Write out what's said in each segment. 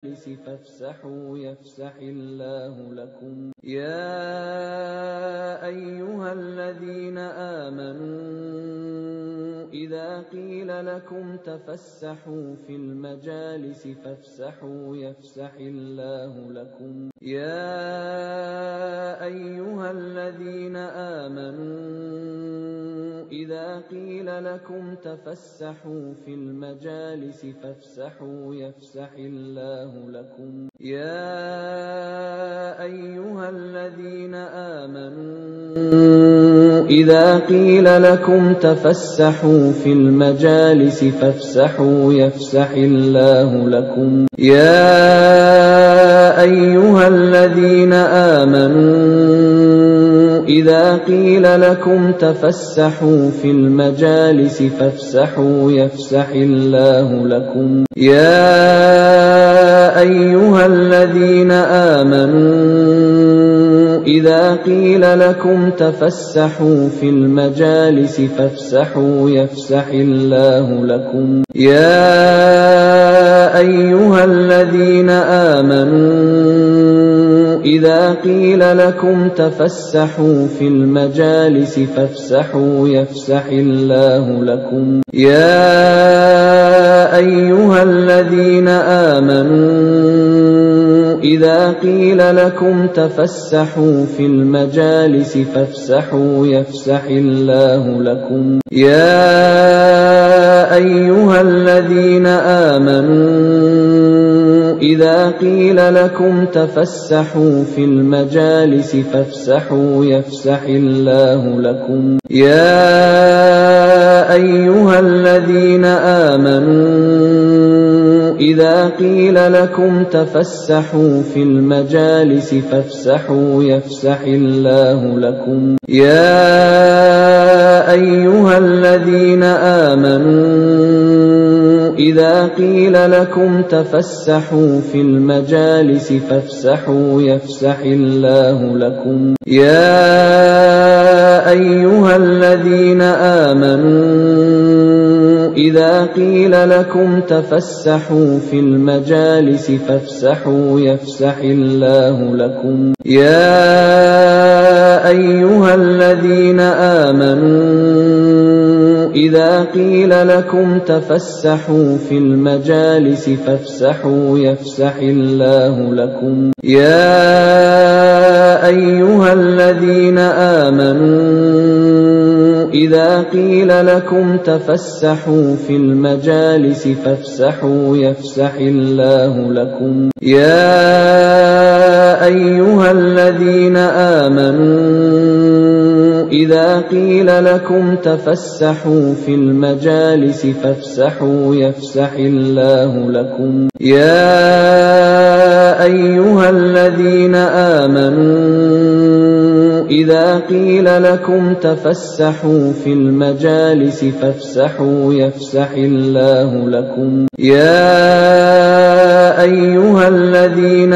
فافسحوا يفسح الله لكم يا أيها الذين آمنوا إذا قيل لكم تفسحوا في المجالس فافسحوا يفسح الله لكم يا أيها الذين آمنوا إذا قيل لكم تفسحوا في المجالس فافسحوا يفسح الله لكم يا أيها الذين آمنوا إذا قيل لكم تفسحوا في المجالس فافسحوا يفسح الله لكم يا أيها الذين آمنوا إذا قيل لكم تفسحوا في المجالس فافسحوا يفسح الله لكم يا أيها الذين آمنوا إذا قيل لكم تفسحوا في المجالس فافسحوا يفسح الله لكم يا أيها الذين آمنوا إذا قيل لكم تفسحوا في المجالس فافسحوا يفسح الله لكم يا أيها الذين آمنوا إذا قيل لكم تفسحوا في المجالس فافسحوا يفسح الله لكم يا أيها الذين آمنوا إذا قيل لكم تفسحوا في المجالس فافسحوا يفسح الله لكم يا أيها الذين آمنوا إذا قيل لكم تفسحوا في المجالس فافسحوا يفسح الله لكم يا أيها الذين آمنوا إذا قيل لكم تفسحوا في المجالس فافسحوا يفسح الله لكم يا أيها الذين آمنوا إذا قيل لكم تفسحوا في المجالس فافسحوا يفسح الله لكم يا أيها الذين آمنوا إذا قيل لكم تفسحوا في المجالس فافسحوا يفسح الله لكم يا أيها الذين آمنوا إذا قيل لكم تفسحوا في المجالس فافسحوا يفسح الله لكم يا أيها الذين آمنوا إذا قيل لكم تفسحوا في المجالس فافسحوا يفسح الله لكم يا أيها الذين آمنوا إذا قيل لكم تفسحوا في المجالس فافسحوا يفسح الله لكم يا أيها الذين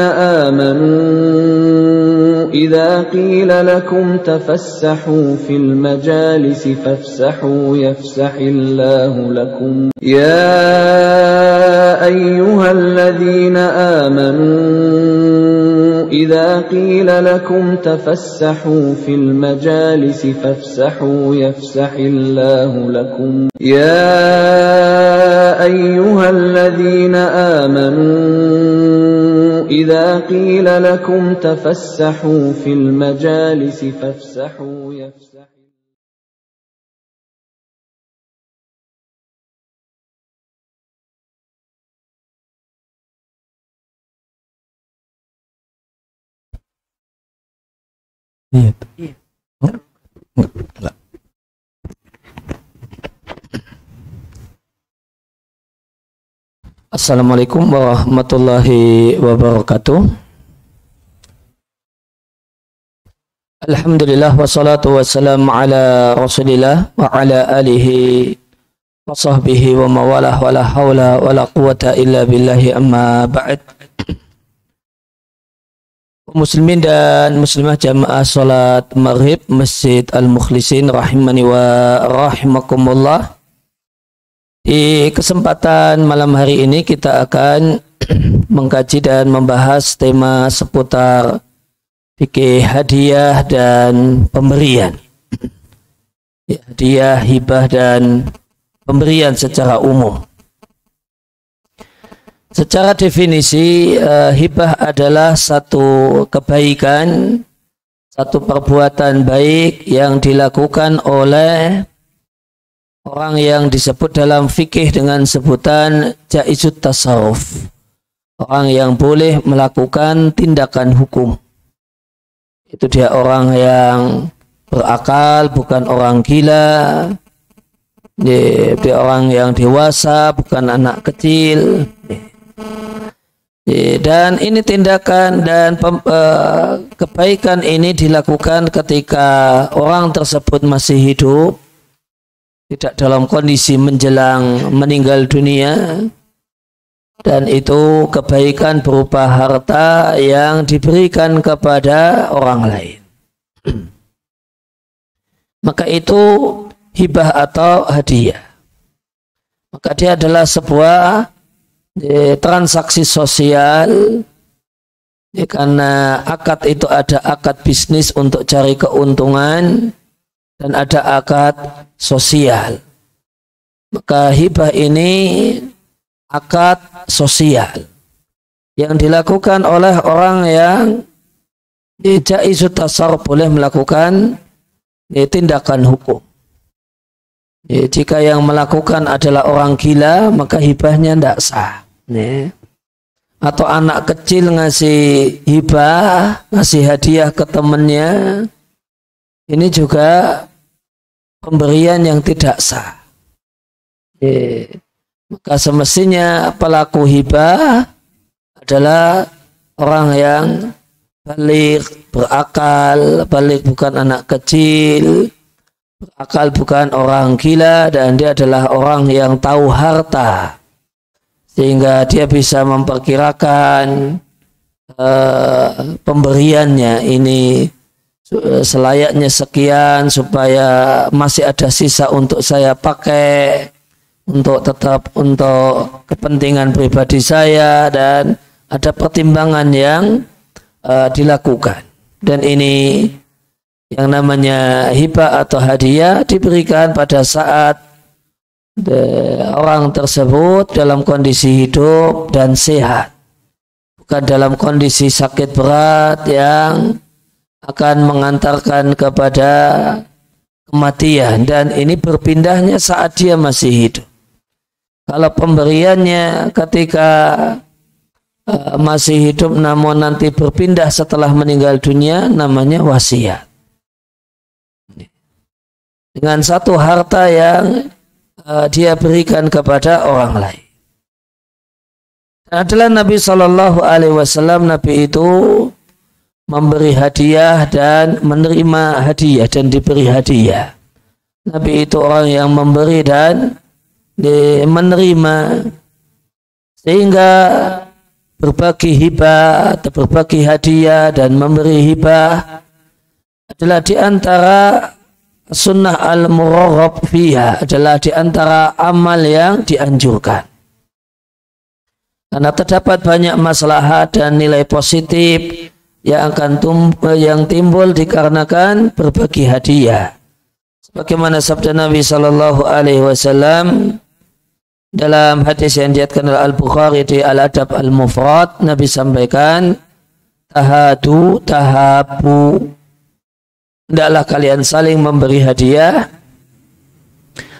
آمنوا إذا قيل لكم تفسحوا في المجالس فافسحوا يفسح الله لكم يا أيها الذين آمنوا إذا قيل لكم تفسحوا في المجالس فافسحوا يفسح الله لكم يا أيها الذين آمنوا إذا قيل لكم تفسحوا في المجالس فافسحوا يفسح Iya. Assalamualaikum warahmatullahi wabarakatuh. Alhamdulillah wassalatu wassalamu ala Rasulillah wa ala alihi wa sahbihi wa mawalah wa la hawla wa la quwata illa billahi amma ba'd. Muslimin dan muslimah jamaah salat maghrib Masjid Al-Mukhlisin rahimani wa rahimakumullah. Di kesempatan malam hari ini kita akan mengkaji dan membahas tema seputar fikih hadiah dan pemberian. Ya, hadiah, hibah dan pemberian secara umum. Secara definisi, hibah adalah satu kebaikan, satu perbuatan baik yang dilakukan oleh orang yang disebut dalam fikih dengan sebutan jaizut tasawuf. Orang yang boleh melakukan tindakan hukum. Itu dia orang yang berakal, bukan orang gila. Dia orang yang dewasa, bukan anak kecil. Dan ini tindakan dan kebaikan ini dilakukan ketika orang tersebut masih hidup, tidak dalam kondisi menjelang meninggal dunia, dan itu kebaikan berupa harta yang diberikan kepada orang lain. Maka itu hibah atau hadiah. Maka dia adalah sebuah transaksi sosial, karena akad itu ada akad bisnis untuk cari keuntungan dan ada akad sosial. Maka hibah ini akad sosial yang dilakukan oleh orang yang jaizut tasarruf, boleh melakukan tindakan hukum. Jika yang melakukan adalah orang gila, maka hibahnya tidak sah. Atau anak kecil ngasih hibah, ngasih hadiah ke temannya, ini juga pemberian yang tidak sah. Maka semestinya pelaku hibah adalah orang yang balik, berakal, balik bukan anak kecil, berakal bukan orang gila, dan dia adalah orang yang tahu harta, sehingga dia bisa memperkirakan pemberiannya ini selayaknya sekian supaya masih ada sisa untuk saya pakai, untuk tetap untuk kepentingan pribadi saya, dan ada pertimbangan yang dilakukan. Dan ini yang namanya hibah atau hadiah diberikan pada saat orang tersebut dalam kondisi hidup dan sehat, bukan dalam kondisi sakit berat yang akan mengantarkan kepada kematian, dan ini berpindahnya saat dia masih hidup. Kalau pemberiannya ketika masih hidup namun nanti berpindah setelah meninggal dunia, namanya wasiat. Dengan satu harta yang dia berikan kepada orang lain. Adalah Nabi Shallallahu Alaihi Wasallam, Nabi itu memberi hadiah dan menerima hadiah dan diberi hadiah. Nabi itu orang yang memberi dan menerima, sehingga berbagi hibah atau berbagi hadiah dan memberi hibah adalah di antara sunnah al-muragab fiha, adalah di antara amal yang dianjurkan. Karena terdapat banyak maslahat dan nilai positif yang akan timbul dikarenakan berbagi hadiah. Sebagaimana sabda Nabi Sallallahu Alaihi Wasallam dalam hadis yang diriwayatkan oleh Al-Bukhari di Al-Adab Al-Mufrad, Nabi sampaikan, tahadu tahabu, hendaklah kalian saling memberi hadiah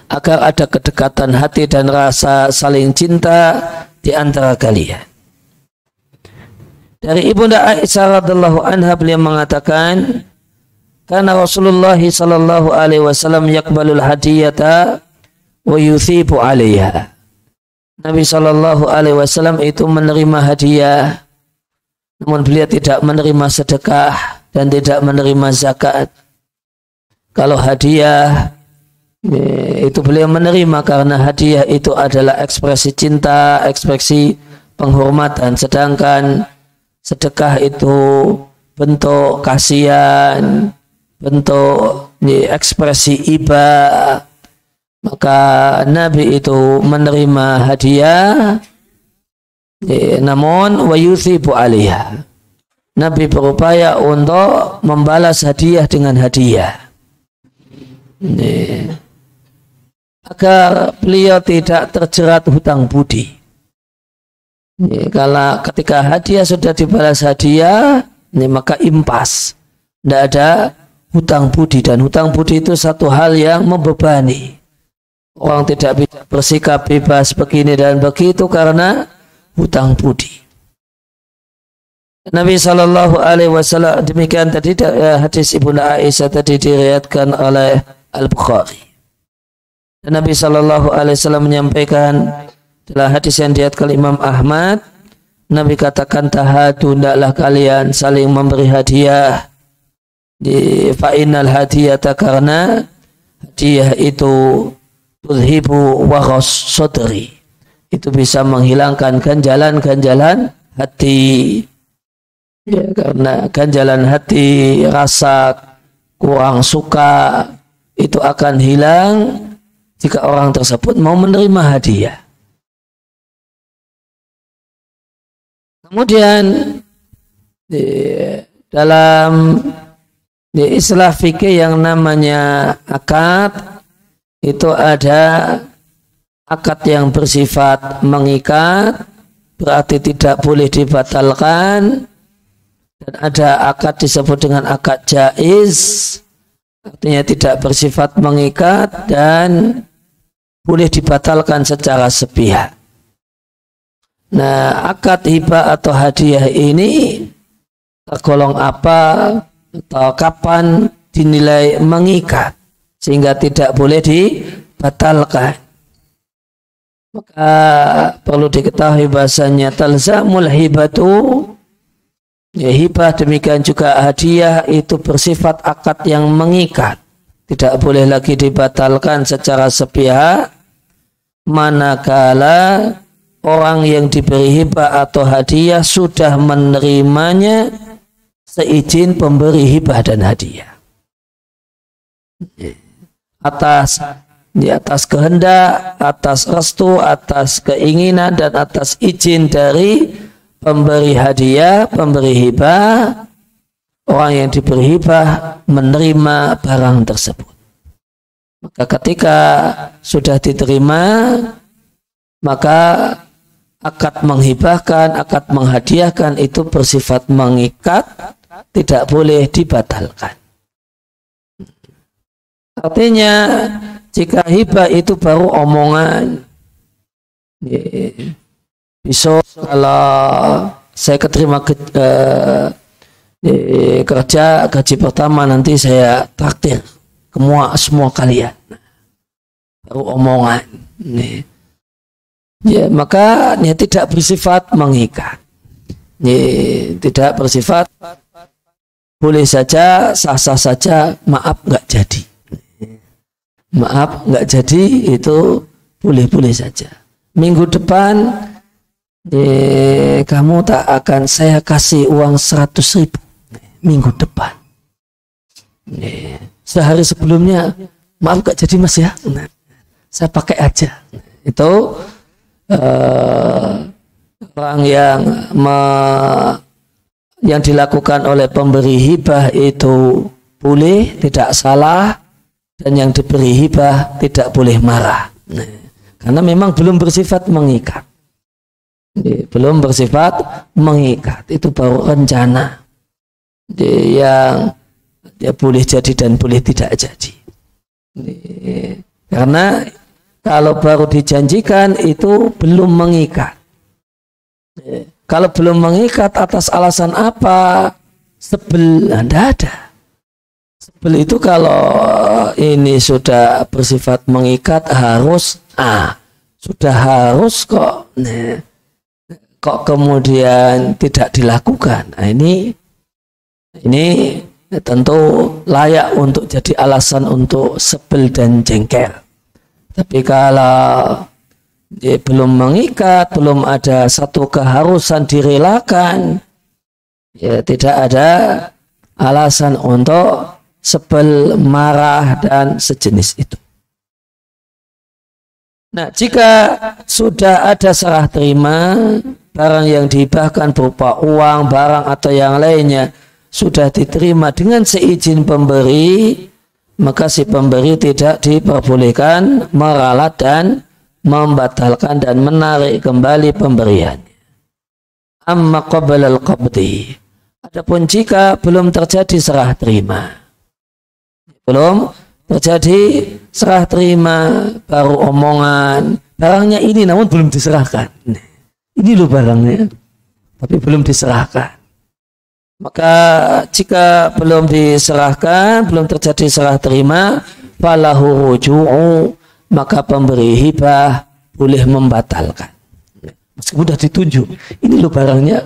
agar ada kedekatan hati dan rasa saling cinta di antara kalian. Dari Ibunda Aisyah radhiyallahu anha, beliau mengatakan, karena Rasulullah sallallahu alaihi wasallam yaqbalul hadiyata wa yuthibu 'alaiha. Nabi sallallahu alaihi wasallam itu menerima hadiah, namun beliau tidak menerima sedekah dan tidak menerima zakat. Kalau hadiah itu beliau menerima karena hadiah itu adalah ekspresi cinta, ekspresi penghormatan, sedangkan sedekah itu bentuk kasihan, bentuk ekspresi iba. Maka Nabi itu menerima hadiah Namun wa yuthibu 'alaiha. Nabi berupaya untuk membalas hadiah dengan hadiah. Agar beliau tidak terjerat hutang budi. Kalau ketika hadiah sudah dibalas hadiah, maka impas. Tidak ada hutang budi, dan hutang budi itu satu hal yang membebani. Orang tidak bisa bersikap bebas begini dan begitu karena hutang budi. Nabi Shallallahu Alaihi Wasallam, demikian tadi hadis Ibnu Aisyah tadi diriwayatkan oleh Al-Bukhari. Dan Nabi Shallallahu Alaihi Wasallam menyampaikan dalam hadis yang diriwayatkan Imam Ahmad, Nabi katakan tahadu, hendaklah kalian saling memberi hadiah. Di fa'inal hadiyata, karena hadiah itu tudhibu waghas sodri, itu bisa menghilangkan ganjalan-ganjalan hati. Ya, karena ganjalan hati, rasa kurang suka itu akan hilang jika orang tersebut mau menerima hadiah. Kemudian dalam istilah fikih yang namanya akad, itu ada akad yang bersifat mengikat, berarti tidak boleh dibatalkan. Dan ada akad disebut dengan akad jaiz, artinya tidak bersifat mengikat dan boleh dibatalkan secara sepihak. Nah, akad hibah atau hadiah ini tergolong apa atau kapan dinilai mengikat sehingga tidak boleh dibatalkan? Maka perlu diketahui bahasanya talzamul hibatu, ya, hibah demikian juga hadiah itu bersifat akad yang mengikat, tidak boleh lagi dibatalkan secara sepihak manakala orang yang diberi hibah atau hadiah sudah menerimanya seizin pemberi hibah dan hadiah, di atas kehendak, atas restu, atas keinginan dan atas izin dari pemberi hadiah, pemberi hibah. Orang yang diberi hibah menerima barang tersebut. Maka ketika sudah diterima, maka akad menghibahkan, akad menghadiahkan itu bersifat mengikat, tidak boleh dibatalkan. Artinya jika hibah itu baru omongan, besok kalau saya keterima kerja gaji pertama nanti saya traktir semua kalian, baru omongan. Ya, maka tidak bersifat mengikat, tidak bersifat boleh saja, sah-sah saja, maaf nggak jadi. Maaf nggak jadi itu boleh-boleh saja. Minggu depan kamu tak akan saya kasih uang 100.000 minggu depan. Sehari sebelumnya maaf nggak jadi mas ya, saya pakai aja. Itu orang yang dilakukan oleh pemberi hibah itu boleh, tidak salah. Dan yang diberi hibah tidak boleh marah, karena memang belum bersifat mengikat. Belum bersifat mengikat, itu baru rencana yang dia boleh jadi dan boleh tidak jadi. Karena kalau baru dijanjikan itu belum mengikat. Kalau belum mengikat atas alasan apa? Sebel, tidak ada. Sebel itu kalau ini sudah bersifat mengikat harus sudah harus kok kemudian tidak dilakukan. Nah, ini tentu layak untuk jadi alasan untuk sebel dan jengkel. Tapi kalau dia belum mengikat, belum ada satu keharusan direlakan, ya tidak ada alasan untuk sebel, marah, dan sejenis itu. Nah, jika sudah ada serah terima, barang yang dihibahkan berupa uang, barang atau yang lainnya sudah diterima dengan seizin pemberi, maka si pemberi tidak diperbolehkan meralat dan membatalkan dan menarik kembali pemberiannya. Amma qabla al-qabdi, adapun jika belum terjadi serah terima, belum terjadi serah terima, baru omongan barangnya ini namun belum diserahkan, ini loh barangnya tapi belum diserahkan, maka jika belum diserahkan, belum terjadi serah terima, falahu ruju'u, maka pemberi hibah boleh membatalkan meskipun sudah ditunjuk ini loh barangnya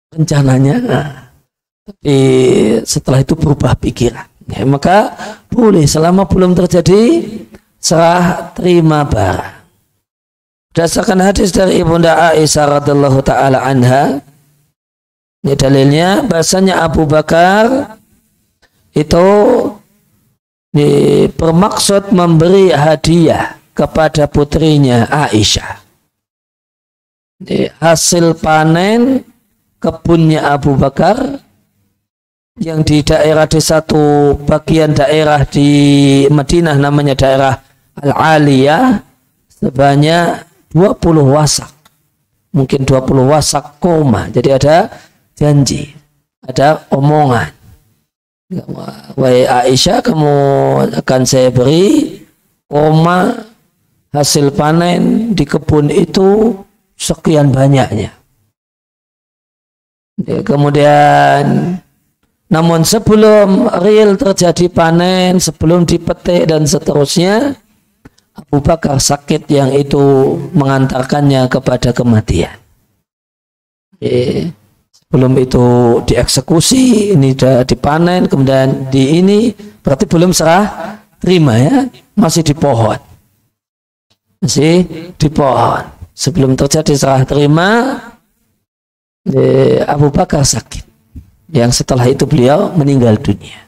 rencananya, tapi setelah itu berubah pikiran, ya, maka boleh selama belum terjadi serah terima barang. Berdasarkan hadis dari Ibunda Aisyah radhiyallahu taala anha, ini dalilnya bahasanya Abu Bakar itu bermaksud memberi hadiah kepada putrinya Aisyah. Hasil panen kebunnya Abu Bakar yang di satu bagian daerah di Madinah namanya daerah Al-Aliyah sebanyak 20 wasak. Mungkin 20 wasak kurma. Jadi ada janji, ada omongan. Wahai Aisyah, kamu akan saya beri kurma hasil panen di kebun itu sekian banyaknya. Ya, kemudian namun sebelum real terjadi panen, sebelum dipetik dan seterusnya, Abu Bakar sakit yang itu mengantarkannya kepada kematian. Ya, sebelum itu dieksekusi, ini sudah dipanen, kemudian di ini berarti belum serah terima, ya, masih di pohon. Masih di pohon. Sebelum terjadi serah terima, Abu Bakar sakit. Yang setelah itu beliau meninggal dunia.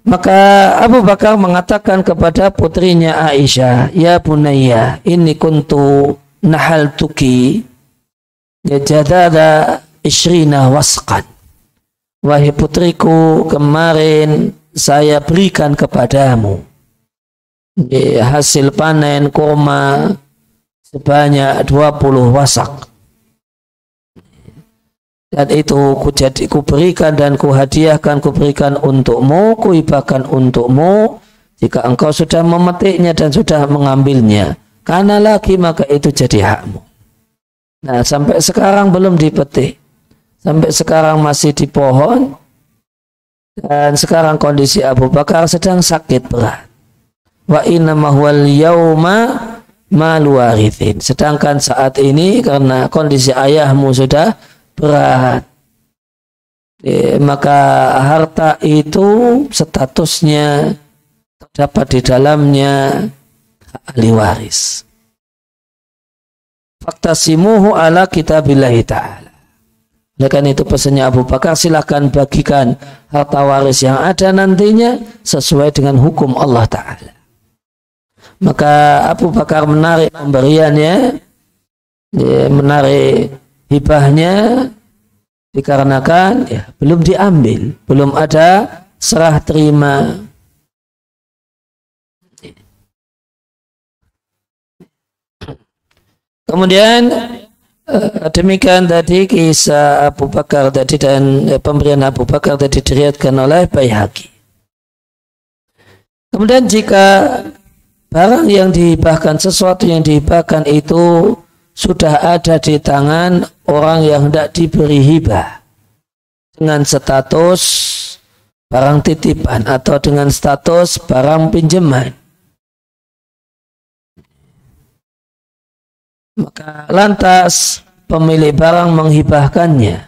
Maka Abu Bakar mengatakan kepada putrinya Aisyah, ya bunayya, inni kuntu nahaltuki ya jadada ishrina wasqan. Wahai putriku, kemarin saya berikan kepadamu hasil panen kurma sebanyak 20 wasak. Dan itu kuberikan dan kuhadiahkan, kuberikan untukmu, kuhibahkan untukmu jika engkau sudah memetiknya dan sudah mengambilnya. Karena lagi maka itu jadi hakmu. Nah, sampai sekarang belum dipetik. Sampai sekarang masih di pohon. Dan sekarang kondisi Abu Bakar sedang sakit berat. Wa innama huwal yauma malu warithin. Sedangkan saat ini karena kondisi ayahmu sudah berat, maka harta itu statusnya terdapat di dalamnya ahli waris. Faktasimuhu ala kitabillahi ta'ala. Oleh karena itu pesannya Abu Bakar, silakan bagikan harta waris yang ada nantinya sesuai dengan hukum Allah Ta'ala. Maka Abu Bakar menarik pemberiannya, menarik hibahnya dikarenakan belum diambil, belum ada serah terima. Kemudian demikian tadi kisah Abu Bakar tadi dan pemberian Abu Bakar tadi diriwayatkan oleh Baihaqi. Kemudian jika barang yang dihibahkan, sesuatu yang dihibahkan itu sudah ada di tangan orang yang hendak diberi hibah dengan status barang titipan atau dengan status barang pinjaman, maka lantas pemilik barang menghibahkannya,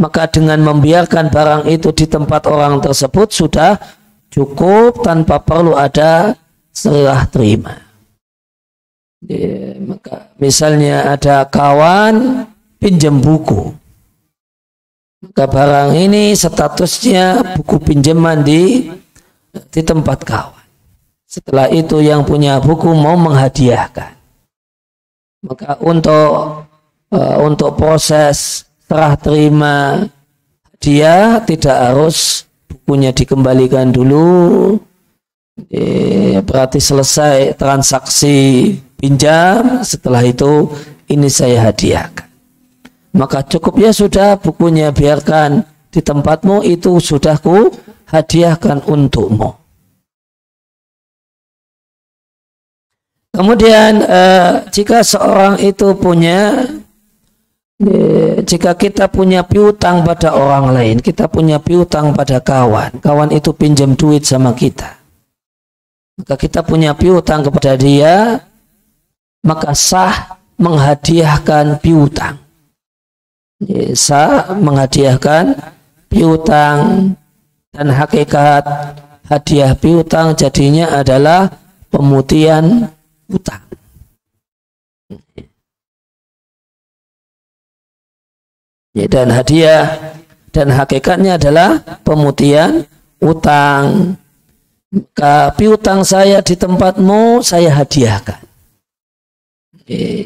maka dengan membiarkan barang itu di tempat orang tersebut sudah cukup tanpa perlu ada serah terima. Maka misalnya ada kawan pinjam buku, maka barang ini statusnya buku pinjaman di tempat kawan. Setelah itu yang punya buku mau menghadiahkan, Maka untuk proses serah terima dia tidak harus bukunya dikembalikan dulu. Berarti selesai transaksi pinjam, setelah itu ini saya hadiahkan. Maka cukup ya sudah, bukunya biarkan di tempatmu, itu sudah ku hadiahkan untukmu. Kemudian jika seorang itu punya, jika kita punya piutang pada orang lain, kita punya piutang pada kawan, kawan itu pinjam duit sama kita, maka kita punya piutang kepada dia, maka sah menghadiahkan piutang. Sah menghadiahkan piutang, dan hakikat hadiah piutang jadinya adalah pemutihan utang. Dan hadiah dan hakikatnya adalah pemutihan utang. Maka piutang saya di tempatmu saya hadiahkan.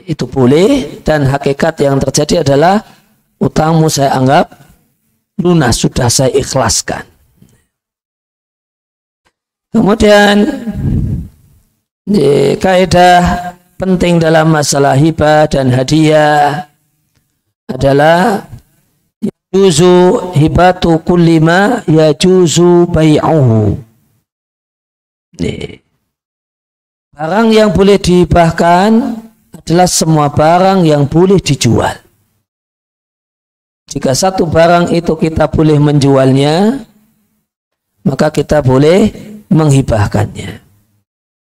Itu boleh, dan hakikat yang terjadi adalah utangmu saya anggap lunas, sudah saya ikhlaskan. Kemudian kaidah penting dalam masalah hibah dan hadiah adalah yajuzu hibatu kulli ma yajuzu bai'uhu. Barang yang boleh dihibahkan adalah semua barang yang boleh dijual. Jika satu barang itu kita boleh menjualnya, maka kita boleh menghibahkannya.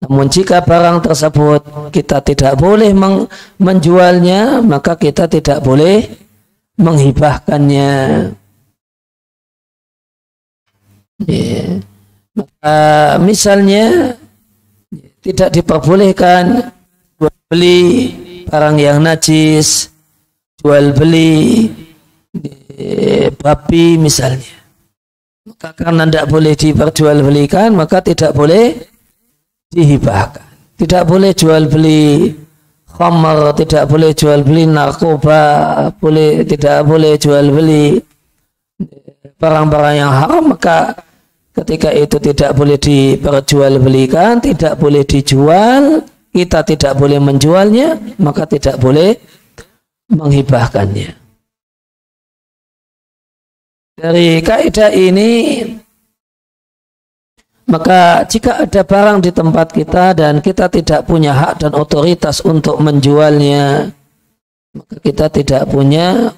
Namun jika barang tersebut kita tidak boleh menjualnya, maka kita tidak boleh menghibahkannya. Maka misalnya tidak diperbolehkan jual beli barang yang najis, jual beli babi misalnya. Maka karena tidak boleh diperjualbelikan, maka tidak boleh dihibahkan. Tidak boleh jual beli khamar, tidak boleh jual beli narkoba, tidak boleh jual beli barang-barang yang haram. Maka ketika itu tidak boleh diperjualbelikan, tidak boleh dijual, kita tidak boleh menjualnya, maka tidak boleh menghibahkannya. Dari kaidah ini, maka jika ada barang di tempat kita dan kita tidak punya hak dan otoritas untuk menjualnya, maka kita tidak punya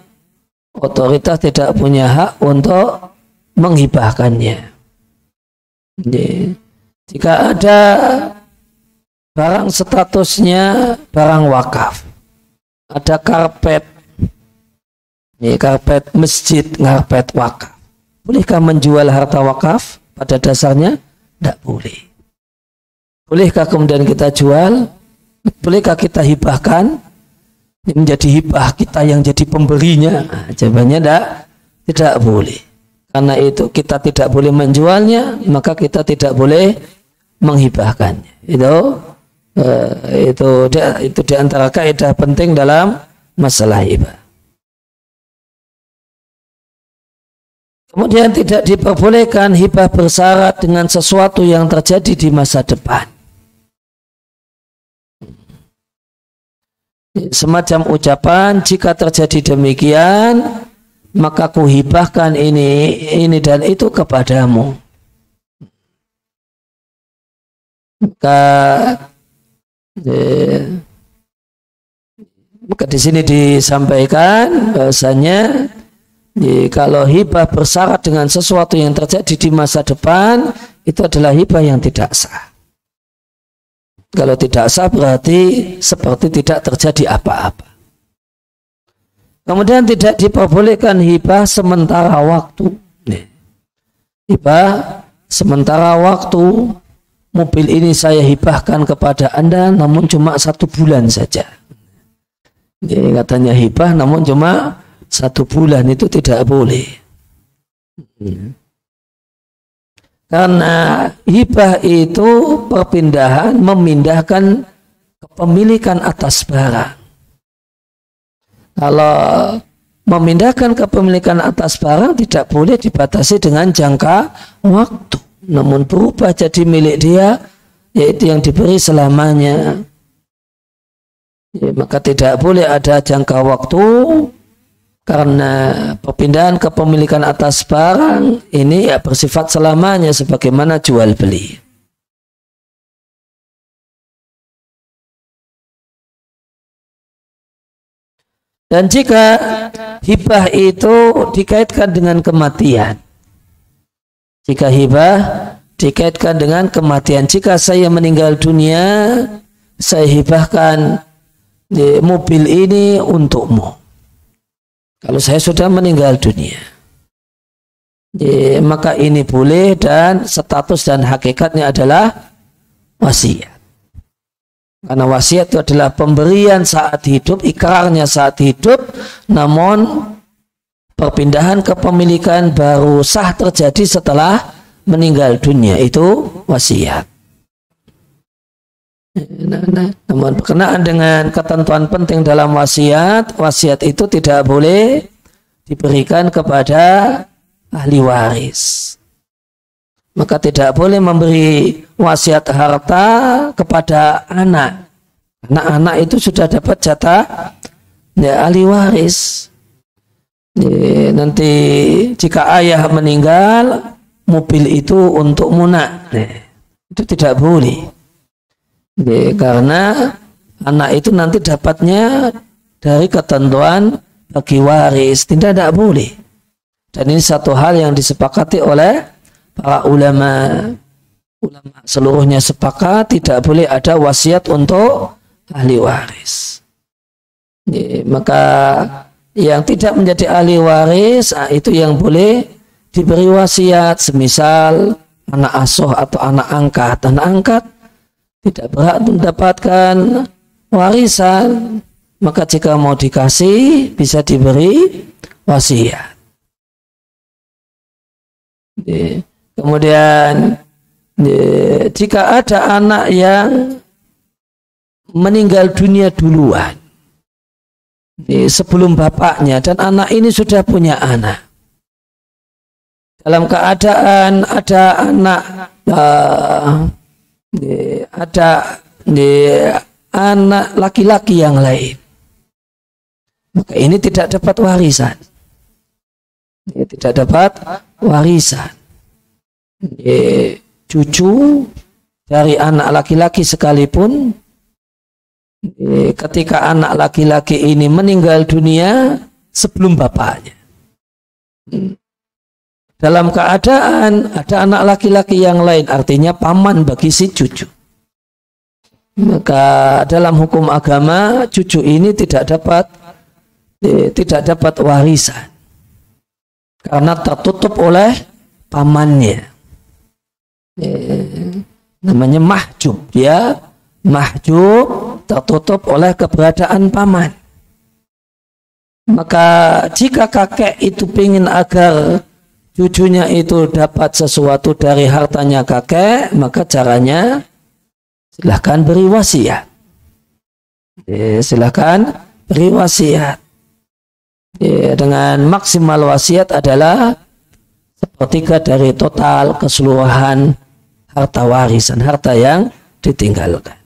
otoritas, tidak punya hak untuk menghibahkannya. Jika ada barang statusnya barang wakaf, ada karpet, karpet masjid, karpet wakaf, bolehkah menjual harta wakaf? Pada dasarnya tidak boleh. Bolehkah kemudian kita jual? Bolehkah kita hibahkan? Menjadi hibah kita yang jadi pemberinya? Jawabannya tidak boleh. Karena itu kita tidak boleh menjualnya, maka kita tidak boleh menghibahkannya. Itu di antara kaidah penting dalam masalah hibah. Kemudian tidak diperbolehkan hibah bersyarat dengan sesuatu yang terjadi di masa depan. Semacam ucapan, jika terjadi demikian, maka kuhibahkan ini dan itu kepadamu. Maka di sini disampaikan bahasanya, kalau hibah bersyarat dengan sesuatu yang terjadi di masa depan, itu adalah hibah yang tidak sah. Kalau tidak sah berarti seperti tidak terjadi apa-apa. Kemudian tidak diperbolehkan hibah sementara waktu. Hibah sementara waktu, mobil ini saya hibahkan kepada Anda namun cuma 1 bulan saja. Katanya hibah namun cuma 1 bulan, itu tidak boleh. Karena hibah itu perpindahan, memindahkan kepemilikan atas barang. Kalau memindahkan kepemilikan atas barang tidak boleh dibatasi dengan jangka waktu, namun berubah jadi milik dia, yaitu yang diberi selamanya. Ya, maka tidak boleh ada jangka waktu, karena perpindahan kepemilikan atas barang ini ya bersifat selamanya sebagaimana jual beli. Dan jika hibah itu dikaitkan dengan kematian, jika hibah dikaitkan dengan kematian, jika saya meninggal dunia, saya hibahkan mobil ini untukmu. Kalau saya sudah meninggal dunia, maka ini boleh dan status dan hakikatnya adalah wasiat. Karena wasiat itu adalah pemberian saat hidup, ikrarnya saat hidup, namun perpindahan kepemilikan baru sah terjadi setelah meninggal dunia, itu wasiat. Namun berkenaan dengan ketentuan penting dalam wasiat, wasiat itu tidak boleh diberikan kepada ahli waris. Maka tidak boleh memberi wasiat harta kepada anak. Anak-anak itu sudah dapat jatah ya, ahli waris. Nanti jika ayah meninggal, mobil itu untuk munak. Itu tidak boleh. Karena anak itu nanti dapatnya dari ketentuan bagi waris. Tidak boleh. Dan ini satu hal yang disepakati oleh para ulama seluruhnya sepakat tidak boleh ada wasiat untuk ahli waris. Maka yang tidak menjadi ahli waris itu yang boleh diberi wasiat, semisal anak asuh atau anak angkat. Anak angkat tidak berhak mendapatkan warisan, maka jika mau dikasih bisa diberi wasiat. Kemudian jika ada anak yang meninggal dunia duluan sebelum bapaknya dan anak ini sudah punya anak, dalam keadaan ada anak anak laki-laki yang lain, maka ini tidak dapat warisan. Tidak dapat warisan. Cucu dari anak laki-laki sekalipun, ketika anak laki-laki ini meninggal dunia sebelum bapaknya, dalam keadaan ada anak laki-laki yang lain, artinya paman bagi si cucu, maka dalam hukum agama cucu ini tidak dapat warisan karena tertutup oleh pamannya. Namanya mahjub, ya, mahjub, tertutup oleh keberadaan paman. Maka jika kakek itu ingin agar cucunya itu dapat sesuatu dari hartanya kakek, maka caranya silahkan beri wasiat. Silahkan beri wasiat. Dengan maksimal wasiat adalah sepertiga dari total keseluruhan harta warisan, harta yang ditinggalkan.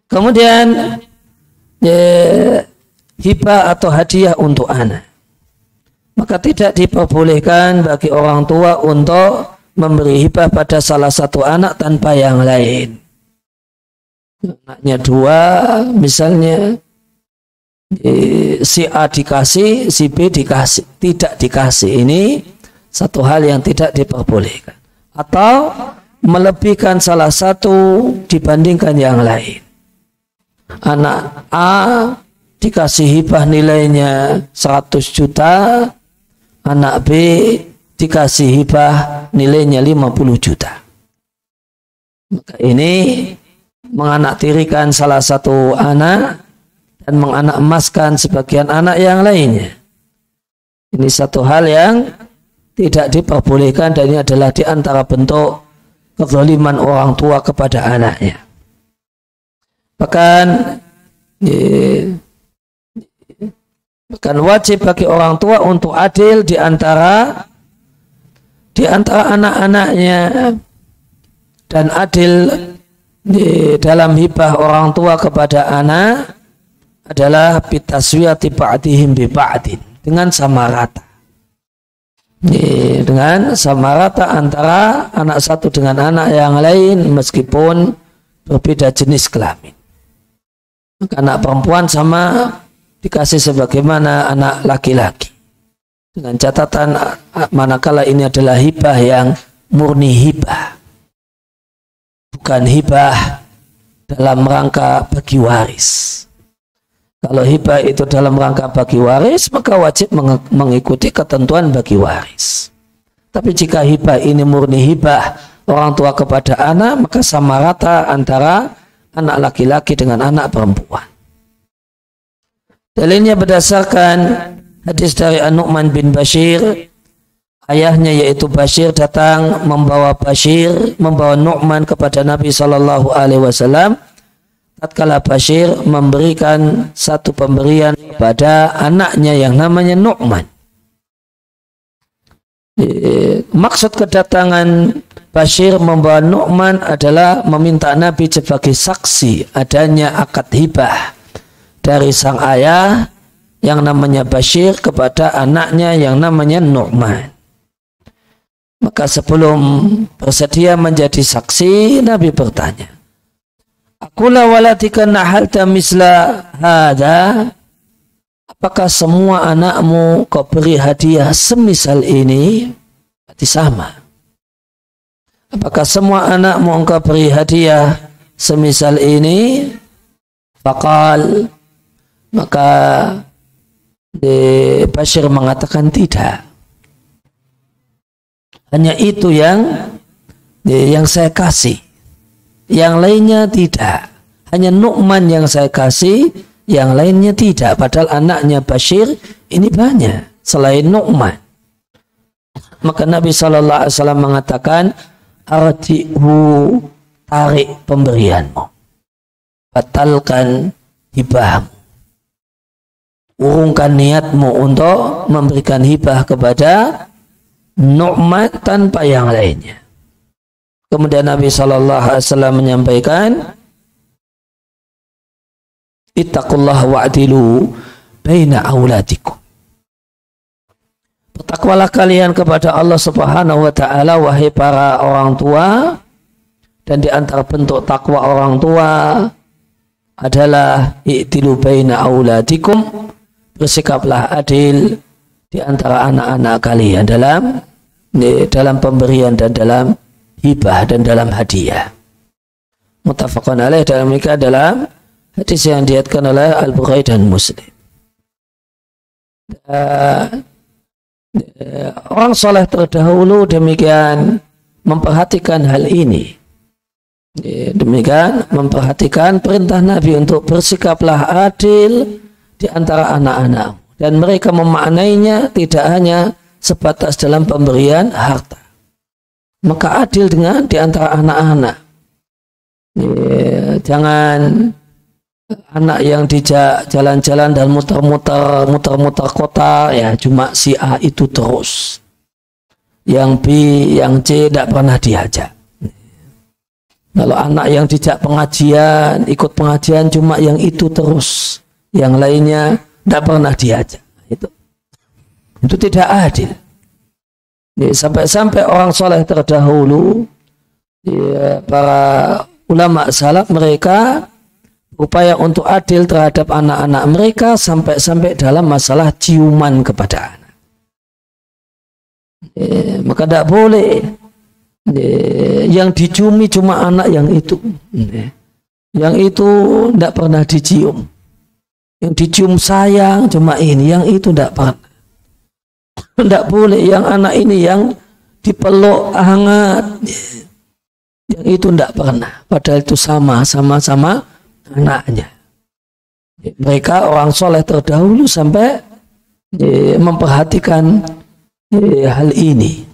Kemudian hibah atau hadiah untuk anak, maka tidak diperbolehkan bagi orang tua untuk memberi hibah pada salah satu anak tanpa yang lain. Anaknya dua, misalnya si A dikasih, si B dikasih, tidak dikasih. Ini satu hal yang tidak diperbolehkan. Atau melebihkan salah satu dibandingkan yang lain. Anak A dikasih hibah nilainya 100 juta, anak B dikasih hibah nilainya 50 juta. Maka ini menganaktirikan salah satu anak dan menganak emaskan sebagian anak yang lainnya. Ini satu hal yang tidak diperbolehkan dan ini adalah di antara bentuk kezaliman orang tua kepada anaknya. Bahkan Bahkan wajib bagi orang tua untuk adil di antara anak-anaknya, dan adil dalam hibah orang tua kepada anak adalah bitaswiyati ba'dihim bi ba'din, dengan sama rata. Dengan sama rata antara anak satu dengan anak yang lain meskipun berbeda jenis kelamin. Maka anak perempuan sama dikasih sebagaimana anak laki-laki, dengan catatan manakala ini adalah hibah yang murni hibah, bukan hibah dalam rangka bagi waris. Kalau hibah itu dalam rangka bagi waris, maka wajib mengikuti ketentuan bagi waris. Tapi jika hibah ini murni hibah orang tua kepada anak, maka sama rata antara anak laki-laki dengan anak perempuan. Dalilnya berdasarkan hadis dari An-Nu'man bin Bashir, ayahnya yaitu Bashir datang membawa Nu'man kepada Nabi Shallallahu Alaihi Wasallam. Tatkala Bashir memberikan satu pemberian pada anaknya yang namanya Nu'man. Maksud kedatangan Bashir membawa Nu'man adalah meminta Nabi sebagai saksi adanya akad hibah dari sang ayah yang namanya Bashir kepada anaknya yang namanya Nu'man. Maka sebelum bersedia menjadi saksi, Nabi bertanya, "Aqula walatika nahalta misla hada?" Apakah semua anakmu kau beri hadiah semisal ini? Berarti sama. Apakah semua anakmu engkau beri hadiah semisal ini? Faqal, maka Bashir mengatakan tidak. Hanya itu yang saya kasih. Yang lainnya tidak. Hanya Nu'man yang saya kasih, yang lainnya tidak. Padahal anaknya Bashir ini banyak selain Nu'man. Maka Nabi SAW mengatakan, arji'hu, tarik pemberianmu, batalkan hibahmu, urungkan niatmu untuk memberikan hibah kepada Nu'man tanpa yang lainnya. Kemudian Nabi SAW menyampaikan, ittaqullaha wa'dilu baina auladikum. Bertakwalah kalian kepada Allah Subhanahu wa taala, wahai para orang tua, dan di antara bentuk takwa orang tua adalah i'tilu baina auladikum, bersikaplah adil di antara anak-anak kalian dalam pemberian dan dalam hibah dan dalam hadiah. Muttafaqun alaih, dalam mereka dalam hadis yang diriwayatkan oleh Al-Bukhari dan Muslim. Orang soleh terdahulu demikian memperhatikan hal ini. Demikian memperhatikan perintah Nabi untuk bersikaplah adil di antara anak-anak, dan mereka memaknainya tidak hanya sebatas dalam pemberian harta. Maka adil dengan di antara anak-anak. Jangan anak yang dijak jalan-jalan dan muter-muter kota, ya cuma si A itu terus. Yang B, yang C tidak pernah diajak. Kalau anak yang dijak pengajian, ikut pengajian cuma yang itu terus. Yang lainnya tidak pernah diajak. Itu tidak adil. Sampai-sampai orang soleh terdahulu, para ulama salaf, mereka upaya untuk adil terhadap anak-anak mereka sampai-sampai dalam masalah ciuman kepada anak. Maka tidak boleh yang diciumi cuma anak yang itu. Yang itu tidak pernah dicium. Yang dicium sayang cuma ini, yang itu tidak pernah. Tidak boleh yang anak ini yang dipeluk hangat, yang itu tidak pernah. Padahal itu sama-sama anaknya. Mereka orang soleh terdahulu sampai memperhatikan hal ini.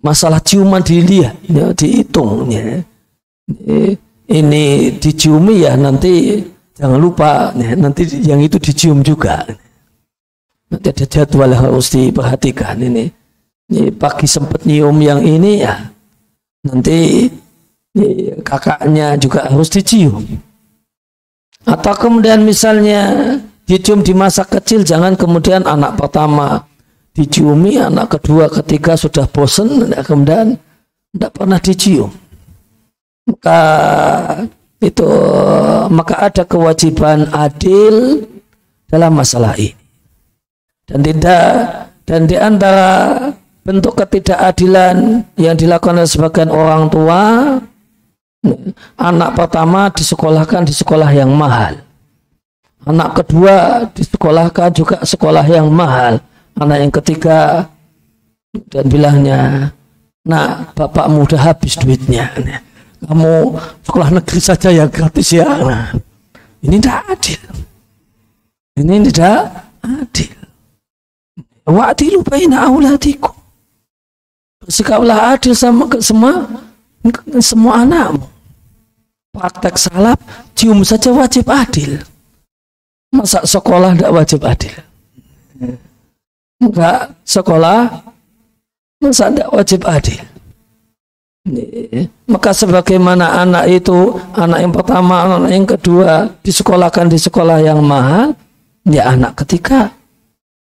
Masalah ciuman dilihat, dihitung. Ini diciumi ya nanti jangan lupa nanti yang itu dicium juga. Nanti ada jadwal yang harus diperhatikan ini pagi sempat nyium yang ini ya nanti kakaknya juga harus dicium. Atau kemudian misalnya dicium di masa kecil, jangan kemudian anak pertama diciumi, anak kedua ketiga sudah bosan kemudian tidak pernah dicium. Maka ada kewajiban adil dalam masalah ini. Dan di antara bentuk ketidakadilan yang dilakukan oleh sebagian orang tua, anak pertama disekolahkan di sekolah yang mahal, anak kedua disekolahkan juga sekolah yang mahal, anak yang ketiga dan bilangnya, nah bapakmu udah habis duitnya, kamu sekolah negeri saja yang gratis ya. Nah, ini tidak adil. Ini tidak adil. Wa'dilu baina auladikum. Bersikaplah adil sama semua anakmu. Praktek salaf, cium saja wajib adil. Masa sekolah tidak wajib adil? Enggak, sekolah masa tidak wajib adil? Maka sebagaimana anak itu, anak yang pertama, anak yang kedua disekolahkan di sekolah yang mahal, ya anak ketiga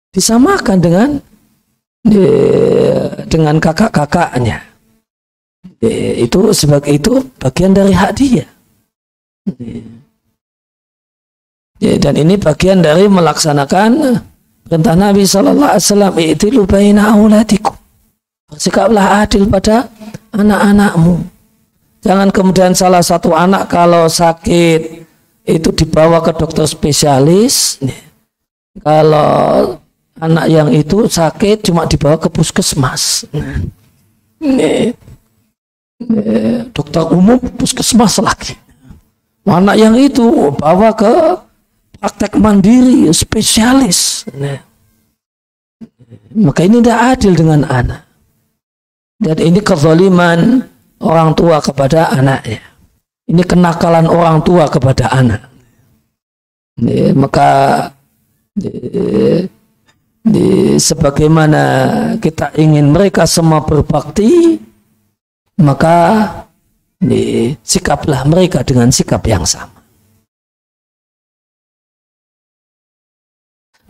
disamakan dengan kakak-kakaknya. Itu sebagai itu bagian dari hak dia. Dan ini bagian dari melaksanakan perintah Nabi Sallallahu Alaihi Wasallam, i'tilu baina auladikum. Bersikaplah adil pada anak-anakmu. Jangan kemudian salah satu anak kalau sakit itu dibawa ke dokter spesialis. Kalau anak yang itu sakit cuma dibawa ke puskesmas. Dokter umum puskesmas lagi. Anak yang itu bawa ke praktek mandiri spesialis. Maka ini tidak adil dengan anak. Dan ini kezaliman orang tua kepada anaknya. Ini kenakalan orang tua kepada anak. Maka sebagaimana kita ingin mereka semua berbakti, maka sikaplah mereka dengan sikap yang sama.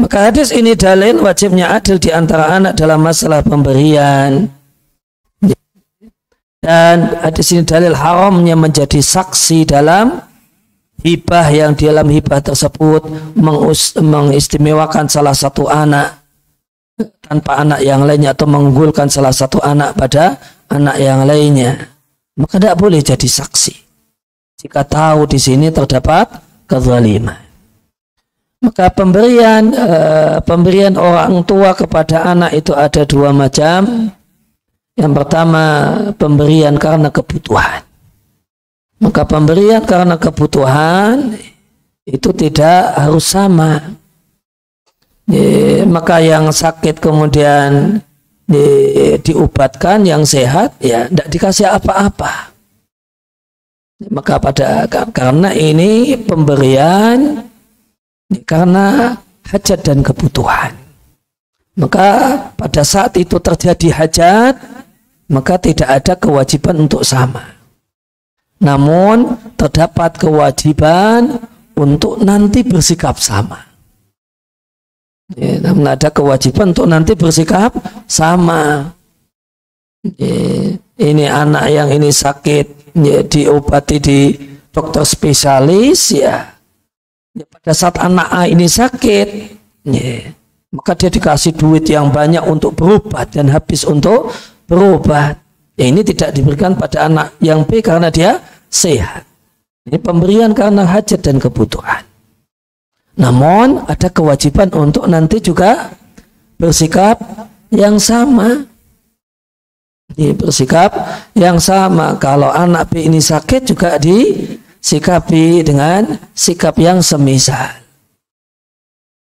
Maka hadis ini dalil wajibnya adil di antara anak dalam masalah pemberian. Dan hadis ini dalil haramnya menjadi saksi dalam hibah yang di dalam hibah tersebut mengistimewakan salah satu anak tanpa anak yang lainnya atau mengunggulkan salah satu anak pada anak yang lainnya. Maka tidak boleh jadi saksi jika tahu di sini terdapat kezaliman. Maka pemberian orang tua kepada anak itu ada dua macam. Yang pertama, pemberian karena kebutuhan. Maka pemberian karena kebutuhan itu tidak harus sama. Maka yang sakit kemudian diobatkan, yang sehat ya tidak dikasih apa-apa. Maka karena ini pemberian karena hajat dan kebutuhan. Maka pada saat itu terjadi hajat, maka tidak ada kewajiban untuk sama. Namun terdapat kewajiban untuk nanti bersikap sama. Namun ada kewajiban untuk nanti bersikap sama. Ini anak yang ini sakit, diobati di dokter spesialis ya. Pada saat anak A ini sakit, maka dia dikasih duit yang banyak untuk berobat dan habis untuk berobat. Ini tidak diberikan pada anak yang B karena dia sehat. Ini pemberian karena hajat dan kebutuhan. Namun ada kewajiban untuk nanti juga bersikap yang sama. Bersikap yang sama. Kalau anak B ini sakit juga disikapi dengan sikap yang semisal.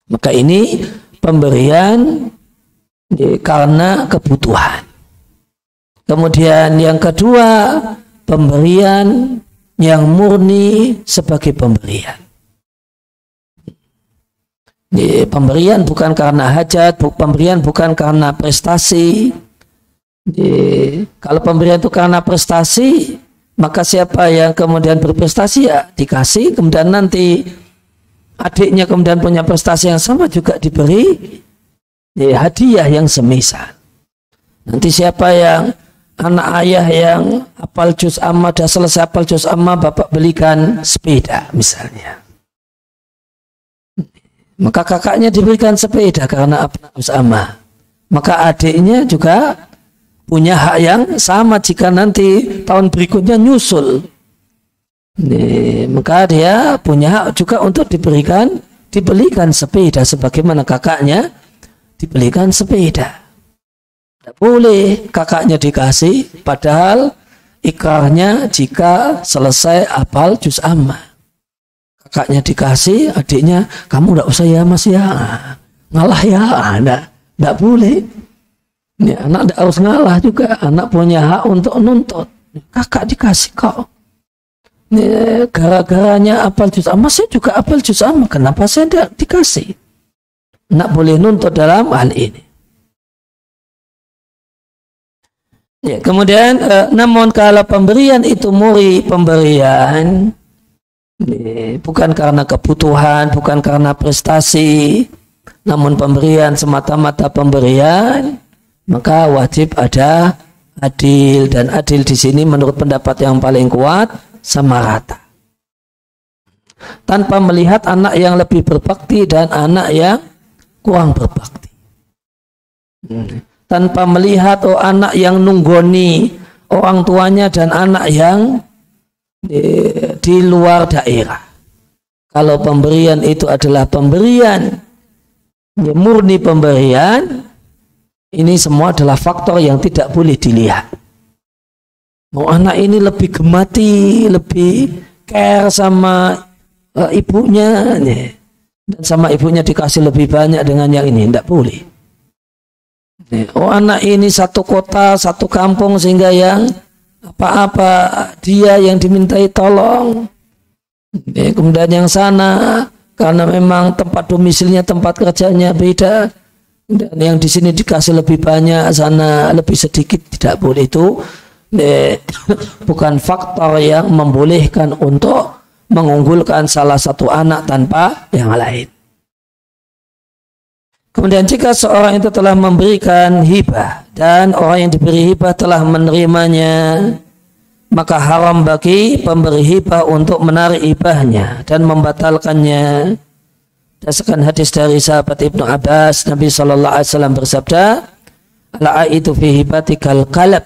Maka ini pemberian karena kebutuhan. Kemudian yang kedua, pemberian yang murni sebagai pemberian. Pemberian bukan karena hajat, pemberian bukan karena prestasi. Kalau pemberian itu karena prestasi, maka siapa yang kemudian berprestasi ya dikasih, kemudian nanti adiknya kemudian punya prestasi yang sama juga diberi hadiah yang semisal. Nanti siapa yang anak ayah yang hafal juz amma, dah selesai hafal juz amma, bapak belikan sepeda misalnya. Maka kakaknya diberikan sepeda karena hafal juz amma. Maka adiknya juga punya hak yang sama jika nanti tahun berikutnya nyusul. Maka dia punya hak juga untuk dibelikan sepeda sebagaimana kakaknya dibelikan sepeda. Tidak boleh kakaknya dikasih padahal ikrarnya jika selesai hafal juz amma. Kakaknya dikasih, adiknya kamu tidak usah ya mas ya, ngalah ya, tidak boleh. Ini anak tidak harus ngalah juga, anak punya hak untuk nuntut. Kakak dikasih kok. Ini gara-garanya hafal juz amma, saya juga hafal juz amma, kenapa saya tidak dikasih? Anak boleh nuntut dalam hal ini. Ya, kemudian namun kalau pemberian itu murni pemberian bukan karena kebutuhan, bukan karena prestasi, namun pemberian semata-mata pemberian, maka wajib ada adil, dan adil di sini menurut pendapat yang paling kuat sama rata. Tanpa melihat anak yang lebih berbakti dan anak yang kurang berbakti. Tanpa melihat anak yang nunggoni orang tuanya dan anak yang di luar daerah. Kalau pemberian itu adalah pemberian murni pemberian, ini semua adalah faktor yang tidak boleh dilihat. Mau anak ini lebih gemati, lebih care sama ibunya, dan sama ibunya dikasih lebih banyak dengan yang ini, tidak boleh. Oh anak ini satu kota, satu kampung sehingga yang apa-apa dia yang dimintai tolong. Kemudian yang sana karena memang tempat domisilinya, tempat kerjanya beda, dan yang di sini dikasih lebih banyak, sana lebih sedikit, tidak boleh. Itu bukan faktor yang membolehkan untuk mengunggulkan salah satu anak tanpa yang lain. Kemudian jika seorang itu telah memberikan hibah dan orang yang diberi hibah telah menerimanya, maka haram bagi pemberi hibah untuk menarik hibahnya dan membatalkannya. Berdasarkan hadis dari sahabat Ibnu Abbas, Nabi SAW bersabda, "Al-aitu fi hibatikal kalab."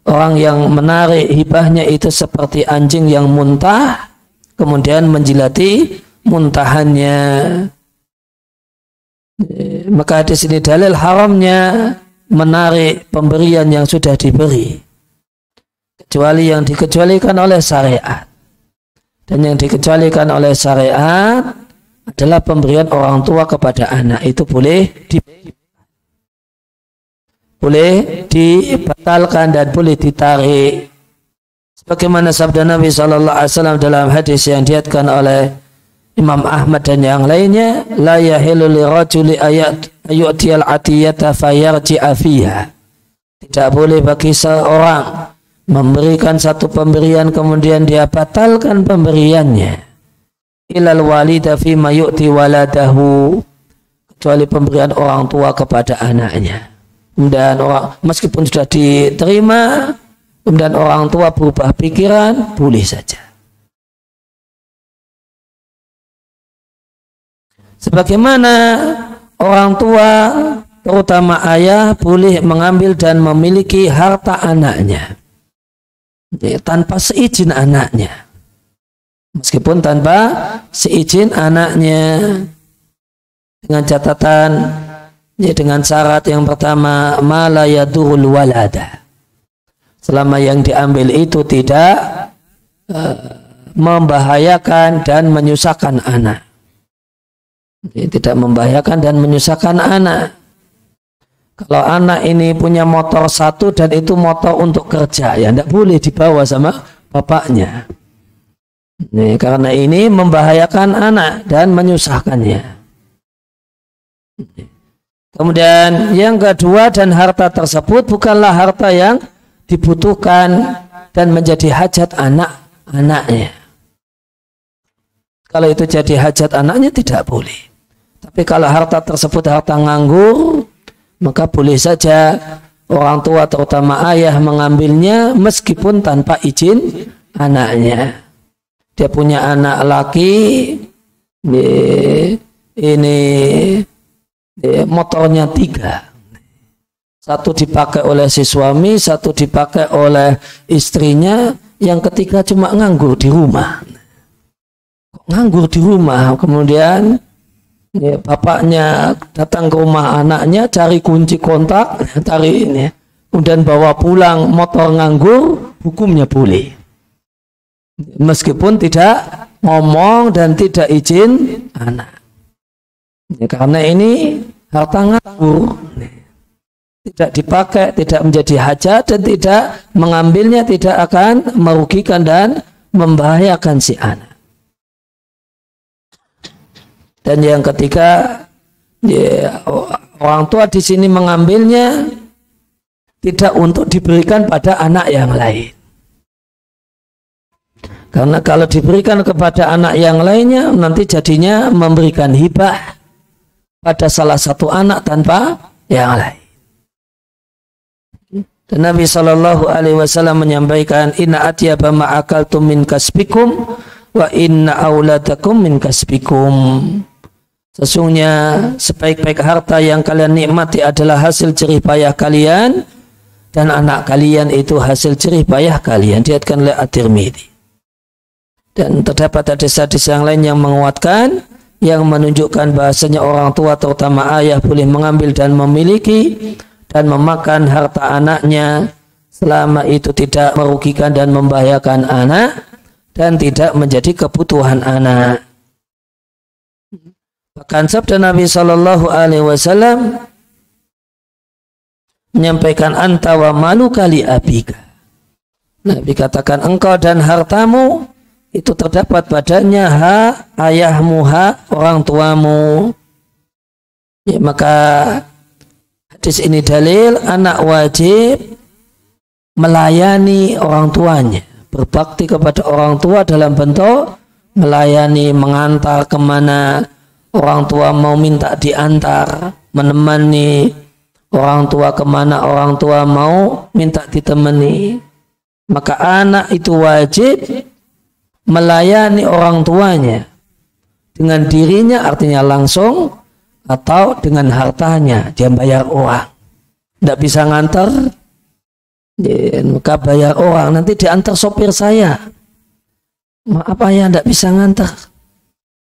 Orang yang menarik hibahnya itu seperti anjing yang muntah, kemudian menjilati muntahannya. Maka di sini dalil haramnya menarik pemberian yang sudah diberi, kecuali yang dikecualikan oleh syariat. Dan yang dikecualikan oleh syariat adalah pemberian orang tua kepada anak. Itu boleh dibatalkan dan boleh ditarik. Sebagaimana sabda Nabi SAW dalam hadis yang diriwayatkan oleh Imam Ahmad dan yang lainnya, la yahilu lirajuli ayatiyal atiyata fayarji'a fiha. Tidak boleh bagi seorang memberikan satu pemberian kemudian dia batalkan pemberiannya. Ilal walida fi ma yu'ti waladahu, kecuali pemberian orang tua kepada anaknya. Kemudian orang meskipun sudah diterima, kemudian orang tua berubah pikiran, boleh saja. Sebagaimana orang tua, terutama ayah, boleh mengambil dan memiliki harta anaknya tanpa seizin anaknya. Meskipun tanpa seizin anaknya, dengan catatan, dengan syarat yang pertama, ma la yadurul walada. Selama yang diambil itu tidak membahayakan dan menyusahkan anak. Tidak membahayakan dan menyusahkan anak. Kalau anak ini punya motor satu dan itu motor untuk kerja, ya tidak boleh dibawa sama bapaknya. Karena ini membahayakan anak dan menyusahkannya. Kemudian yang kedua, dan harta tersebut bukanlah harta yang dibutuhkan dan menjadi hajat anak-anaknya. Kalau itu jadi hajat anaknya tidak boleh. Tapi kalau harta tersebut harta nganggur, maka boleh saja orang tua terutama ayah mengambilnya meskipun tanpa izin anaknya. Dia punya anak laki, ini motornya 3. Satu dipakai oleh si suami, satu dipakai oleh istrinya, yang ketiga cuma nganggur di rumah. Nganggur di rumah, kemudian bapaknya datang ke rumah anaknya, cari kunci kontak, cari ini, kemudian bawa pulang motor nganggur, hukumnya boleh. Meskipun tidak ngomong dan tidak izin anak. Karena ini harta nganggur, tidak dipakai, tidak menjadi hajat, dan tidak mengambilnya tidak akan merugikan dan membahayakan si anak. Dan yang ketiga, orang tua di sini mengambilnya tidak untuk diberikan pada anak yang lain. Karena kalau diberikan kepada anak yang lainnya, nanti jadinya memberikan hibah pada salah satu anak tanpa yang lain. Dan Nabi SAW menyampaikan, inna atyaba ma'akaltum min kasbikum wa inna auladakum min kasbikum. Sesungguhnya sebaik-baik harta yang kalian nikmati adalah hasil jerih payah kalian, dan anak kalian itu hasil jerih payah kalian. Diriwayatkan oleh At-Tirmidzi. Dan terdapat hadis-hadis yang lain yang menguatkan, yang menunjukkan bahasanya orang tua terutama ayah boleh mengambil dan memiliki dan memakan harta anaknya selama itu tidak merugikan dan membahayakan anak dan tidak menjadi kebutuhan anak. Bahkan sabda Nabi Shallallahu Alaihi Wasallam menyampaikan, anta wa malu kali abika. Nabi katakan, engkau dan hartamu itu terdapat padanya hak ayahmu, hak orang tuamu. Ya, maka hadis ini dalil anak wajib melayani orang tuanya, berbakti kepada orang tua dalam bentuk melayani, mengantar kemana orang tua mau minta diantar, menemani orang tua kemana orang tua mau minta ditemani. Maka anak itu wajib melayani orang tuanya dengan dirinya, artinya langsung, atau dengan hartanya, dia bayar orang. Tidak bisa ngantar, maka bayar orang, nanti diantar sopir saya. Maaf ya, tidak bisa ngantar.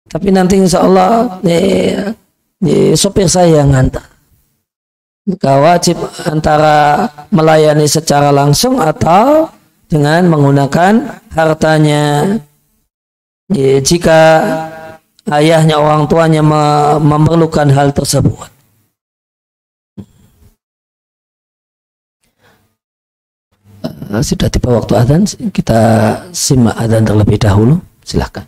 Tapi nanti insya Allah sopir saya yang ngantar. Maka wajib antara melayani secara langsung atau dengan menggunakan hartanya. Jika ayahnya, orang tuanya memerlukan hal tersebut. Sudah tiba waktu adzan, kita simak adzan terlebih dahulu. Silakan.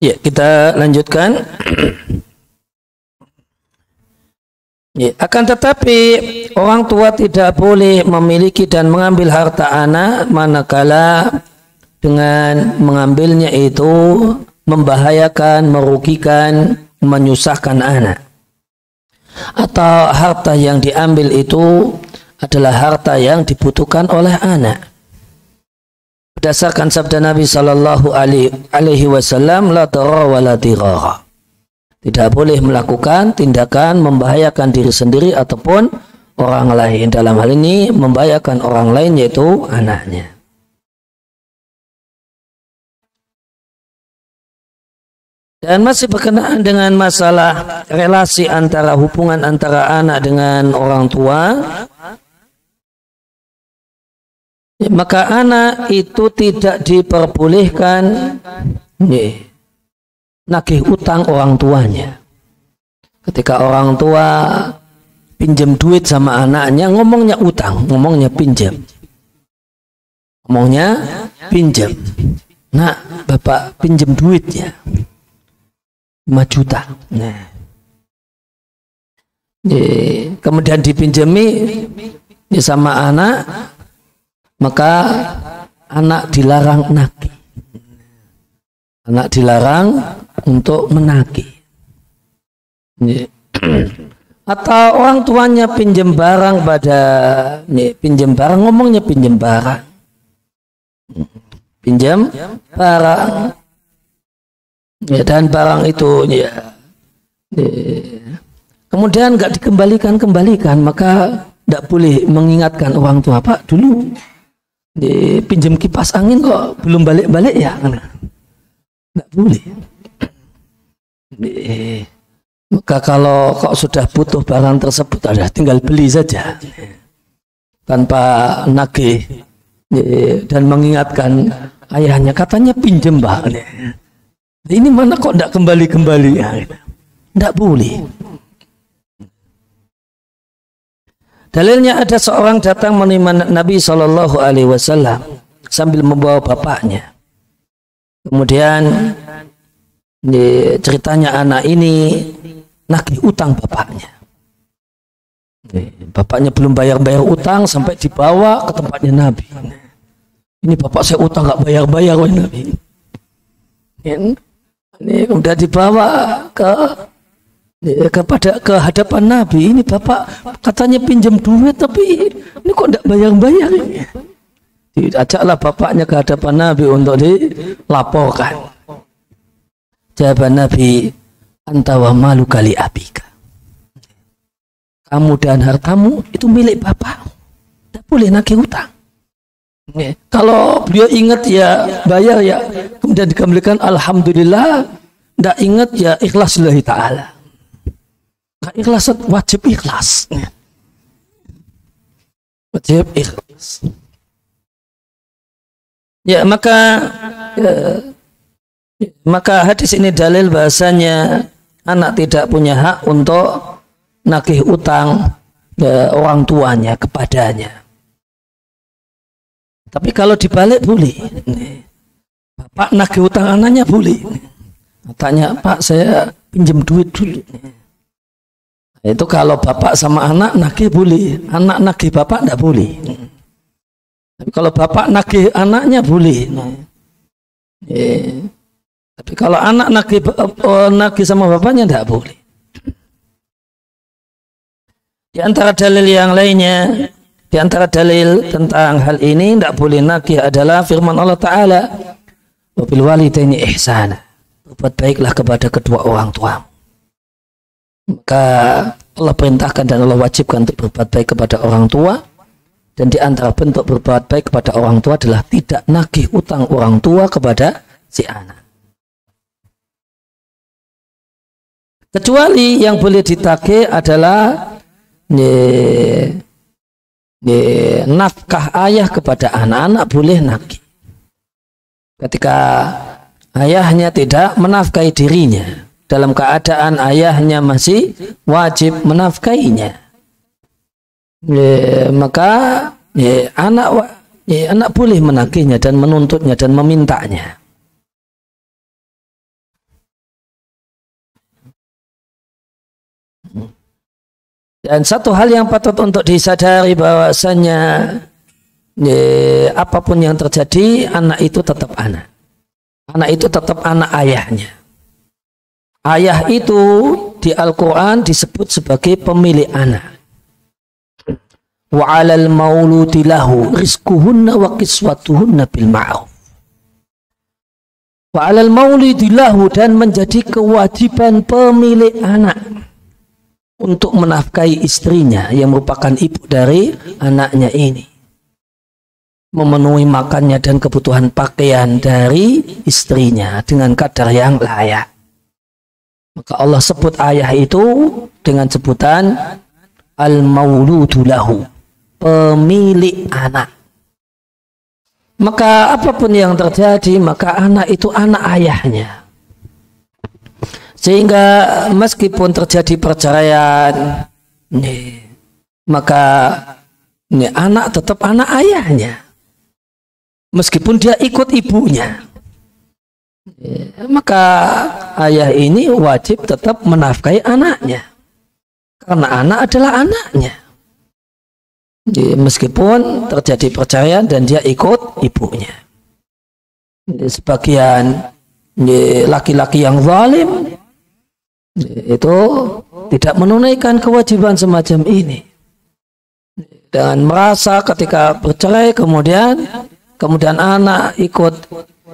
Ya, kita lanjutkan. Ya, akan tetapi orang tua tidak boleh memiliki dan mengambil harta anak manakala dengan mengambilnya itu membahayakan, merugikan, menyusahkan anak. Atau harta yang diambil itu adalah harta yang dibutuhkan oleh anak. Berdasarkan sabda Nabi Sallallahu Alaihi Wasallam, la darara wa la dirara. Tidak boleh melakukan tindakan membahayakan diri sendiri ataupun orang lain. Dalam hal ini membahayakan orang lain yaitu anaknya. Dan masih berkenaan dengan masalah relasi antara hubungan antara anak dengan orang tua, maka anak itu tidak diperbolehkan nagih utang orang tuanya. Ketika orang tua pinjam duit sama anaknya, ngomongnya utang, ngomongnya pinjam. Ngomongnya pinjam. Nah, bapak pinjam duitnya 5 juta. Nah. Kemudian dipinjami sama anak, maka anak dilarang nagih. Anak dilarang untuk menagih. Atau orang tuanya pinjam barang pinjam barang, ngomongnya pinjam barang. Pinjam barang. Ya, dan barang itu kemudian nggak dikembalikan, maka tidak boleh mengingatkan orang tua, Pak dulu pinjam kipas angin kok belum balik-balik ya. Nggak boleh. Maka kalau kok sudah butuh barang tersebut, ada tinggal beli saja tanpa nagih dan mengingatkan ayahnya, katanya pinjam Pak. Ini mana kok tidak kembali-kembali? Tidak boleh. Dalilnya ada seorang datang menerima Nabi Shallallahu Alaihi Wasallam sambil membawa bapaknya. Kemudian ceritanya anak ini nagih utang bapaknya. Bapaknya belum bayar utang sampai dibawa ke tempatnya Nabi. Ini bapak saya utang nggak bayar oleh Nabi. Ini udah dibawa ke hadapan Nabi. Ini bapak katanya pinjam duit tapi ini kok tidak bayar. Diajaklah bapaknya ke hadapan Nabi untuk dilaporkan. Jawaban Nabi, anta wa malu kali abika. Kamu dan hartamu itu milik bapak. Tidak boleh nagih utang. Kalau beliau ingat ya bayar ya, kemudian dikembalikan alhamdulillah. Tidak ingat ya ikhlas lillahi ta'ala. Ikhlas wajib ikhlas. Wajib ikhlas. Ya maka hadis ini dalil bahasanya anak tidak punya hak untuk nagih utang orang tuanya kepadanya. Tapi kalau dibalik boleh. Bapak nagih utang anaknya boleh. Tanya, Pak saya pinjam duit dulu. Itu kalau bapak sama anak nagih boleh. Anak nagih bapak tidak boleh. Tapi kalau bapak nagih anaknya boleh. Tapi kalau anak nagih sama bapaknya tidak boleh. Di antara dalil yang lainnya, di antara dalil tentang hal ini tidak boleh nagih adalah firman Allah Ta'ala, wabil walidaini ihsana, berbuat baiklah kepada kedua orang tua. Maka Allah perintahkan dan Allah wajibkan untuk berbuat baik kepada orang tua, dan di antara bentuk berbuat baik kepada orang tua adalah tidak nagih utang orang tua kepada si anak. Kecuali yang boleh ditagih adalah nafkah ayah kepada anak-anak boleh nagih. Ketika ayahnya tidak menafkahi dirinya, dalam keadaan ayahnya masih wajib menafkahinya, maka anak boleh menagihnya dan menuntutnya dan memintanya. Dan satu hal yang patut untuk disadari bahwasanya apapun yang terjadi, anak itu tetap anak. Anak itu tetap anak ayahnya. Ayah itu di Al-Quran disebut sebagai pemilik anak. Wa 'alal mauludi lahu rizquhunna wa kiswatuhunna bil ma'ruf. Wa 'alal mauludi lahu, dan menjadi kewajiban pemilik anak untuk menafkahi istrinya yang merupakan ibu dari anaknya ini. Memenuhi makannya dan kebutuhan pakaian dari istrinya dengan kadar yang layak. Maka Allah sebut ayah itu dengan sebutan al-mauludu lahu, pemilik anak. Maka apapun yang terjadi, maka anak itu anak ayahnya. Sehingga meskipun terjadi perceraian, maka anak tetap anak ayahnya. Meskipun dia ikut ibunya, maka ayah ini wajib tetap menafkahi anaknya, karena anak adalah anaknya. Meskipun terjadi perceraian dan dia ikut ibunya. Sebagian laki-laki yang zalim itu tidak menunaikan kewajiban semacam ini, dan merasa ketika bercerai kemudian anak ikut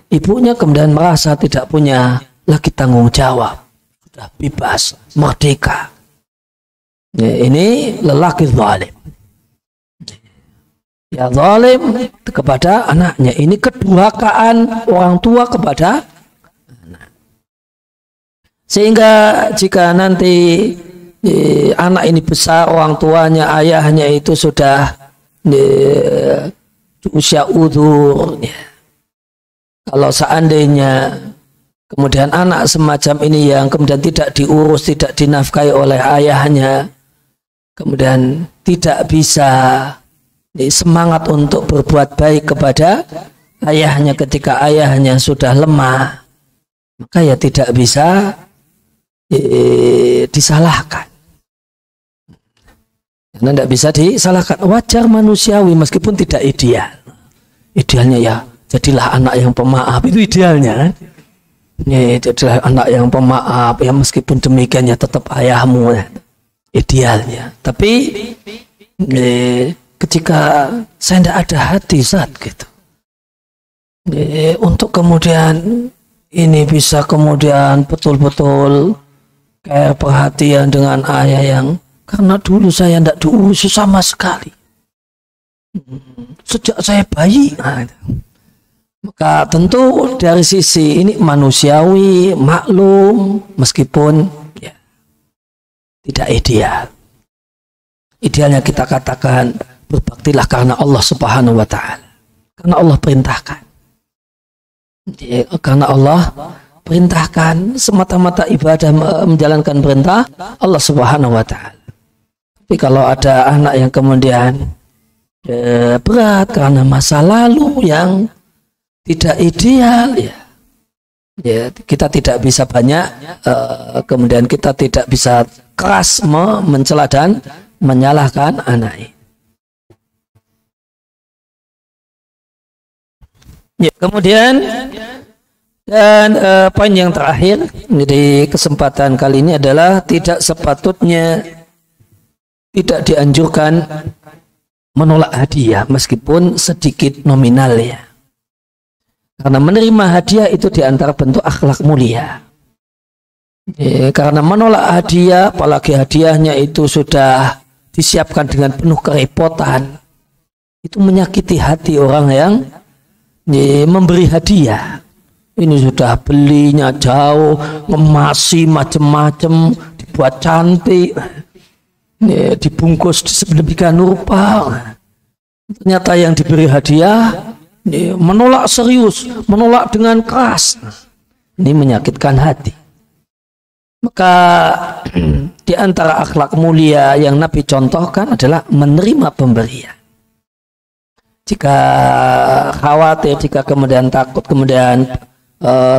ibunya, kemudian merasa tidak punya lagi tanggung jawab, sudah bebas, merdeka. Ini lelaki zalim. Ya, zalim kepada anaknya. Ini kedurhakaan orang tua kepada anak. Sehingga jika nanti anak ini besar, orang tuanya, ayahnya itu sudah usia udzur, kalau seandainya kemudian anak semacam ini yang kemudian tidak diurus, tidak dinafkahi oleh ayahnya, kemudian tidak bisa semangat untuk berbuat baik kepada ayahnya ketika ayahnya sudah lemah, maka ya tidak bisa disalahkan. Karena tidak bisa disalahkan, wajar manusiawi meskipun tidak ideal. Idealnya ya jadilah anak yang pemaaf, itu idealnya kan. Jadilah anak yang pemaaf, ya meskipun demikian ya tetap ayahmu, idealnya. Tapi ketika saya tidak ada hati saat gitu, untuk kemudian ini bisa kemudian betul-betul kayak perhatian dengan ayah yang karena dulu saya tidak diurus sama sekali sejak saya bayi. Maka tentu dari sisi ini manusiawi, maklum, meskipun ya, tidak ideal. Idealnya kita katakan berbaktilah karena Allah Subhanahu wa Ta'ala, karena Allah perintahkan. Karena Allah perintahkan, semata-mata ibadah menjalankan perintah Allah Subhanahu wa Ta'ala. Tapi kalau ada anak yang kemudian berat karena masa lalu yang tidak ideal, ya kita tidak bisa banyak, kemudian kita tidak bisa keras mencela dan menyalahkan anak ini. Ya, kemudian dan poin yang terakhir di kesempatan kali ini adalah tidak sepatutnya, tidak dianjurkan menolak hadiah meskipun sedikit nominal ya. Karena menerima hadiah itu diantara bentuk akhlak mulia. Karena menolak hadiah, apalagi hadiahnya itu sudah disiapkan dengan penuh kerepotan, itu menyakiti hati orang yang memberi hadiah. Ini sudah belinya jauh, ngemasi macam-macam, dibuat cantik, dibungkus sedemikian rupa. Ternyata yang diberi hadiah menolak serius, menolak dengan keras. Ini menyakitkan hati. Maka di antara akhlak mulia yang Nabi contohkan adalah menerima pemberian. Jika khawatir, jika kemudian takut, kemudian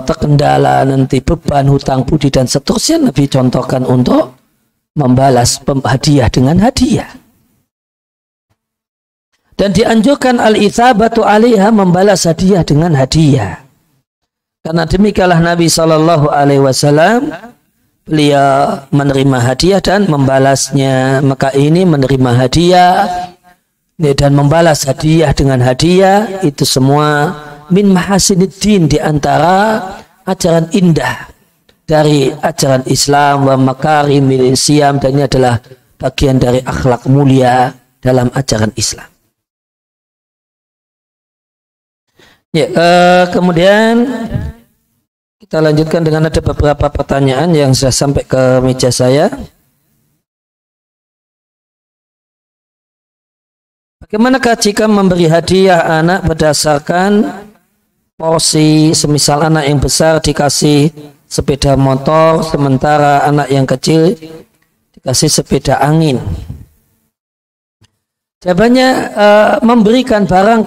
terkendala nanti beban hutang budi dan seterusnya, Nabi contohkan untuk membalas hadiah dengan hadiah. Dan dianjurkan al-itsabatu 'alaiha, membalas hadiah dengan hadiah. Karena demikianlah Nabi Shallallahu Alaihi Wasallam, beliau menerima hadiah dan membalasnya. Maka ini menerima hadiah dan membalas hadiah dengan hadiah itu semua min mahasiniddin, di antara ajaran indah dari ajaran Islam, wa makarimil siyam, dan ini adalah bagian dari akhlak mulia dalam ajaran Islam. Ya, kemudian kita lanjutkan dengan ada beberapa pertanyaan yang sudah sampai ke meja saya. Bagaimanakah jika memberi hadiah anak berdasarkan porsi, semisal anak yang besar dikasih sepeda motor, sementara anak yang kecil dikasih sepeda angin? Jawabannya, memberikan barang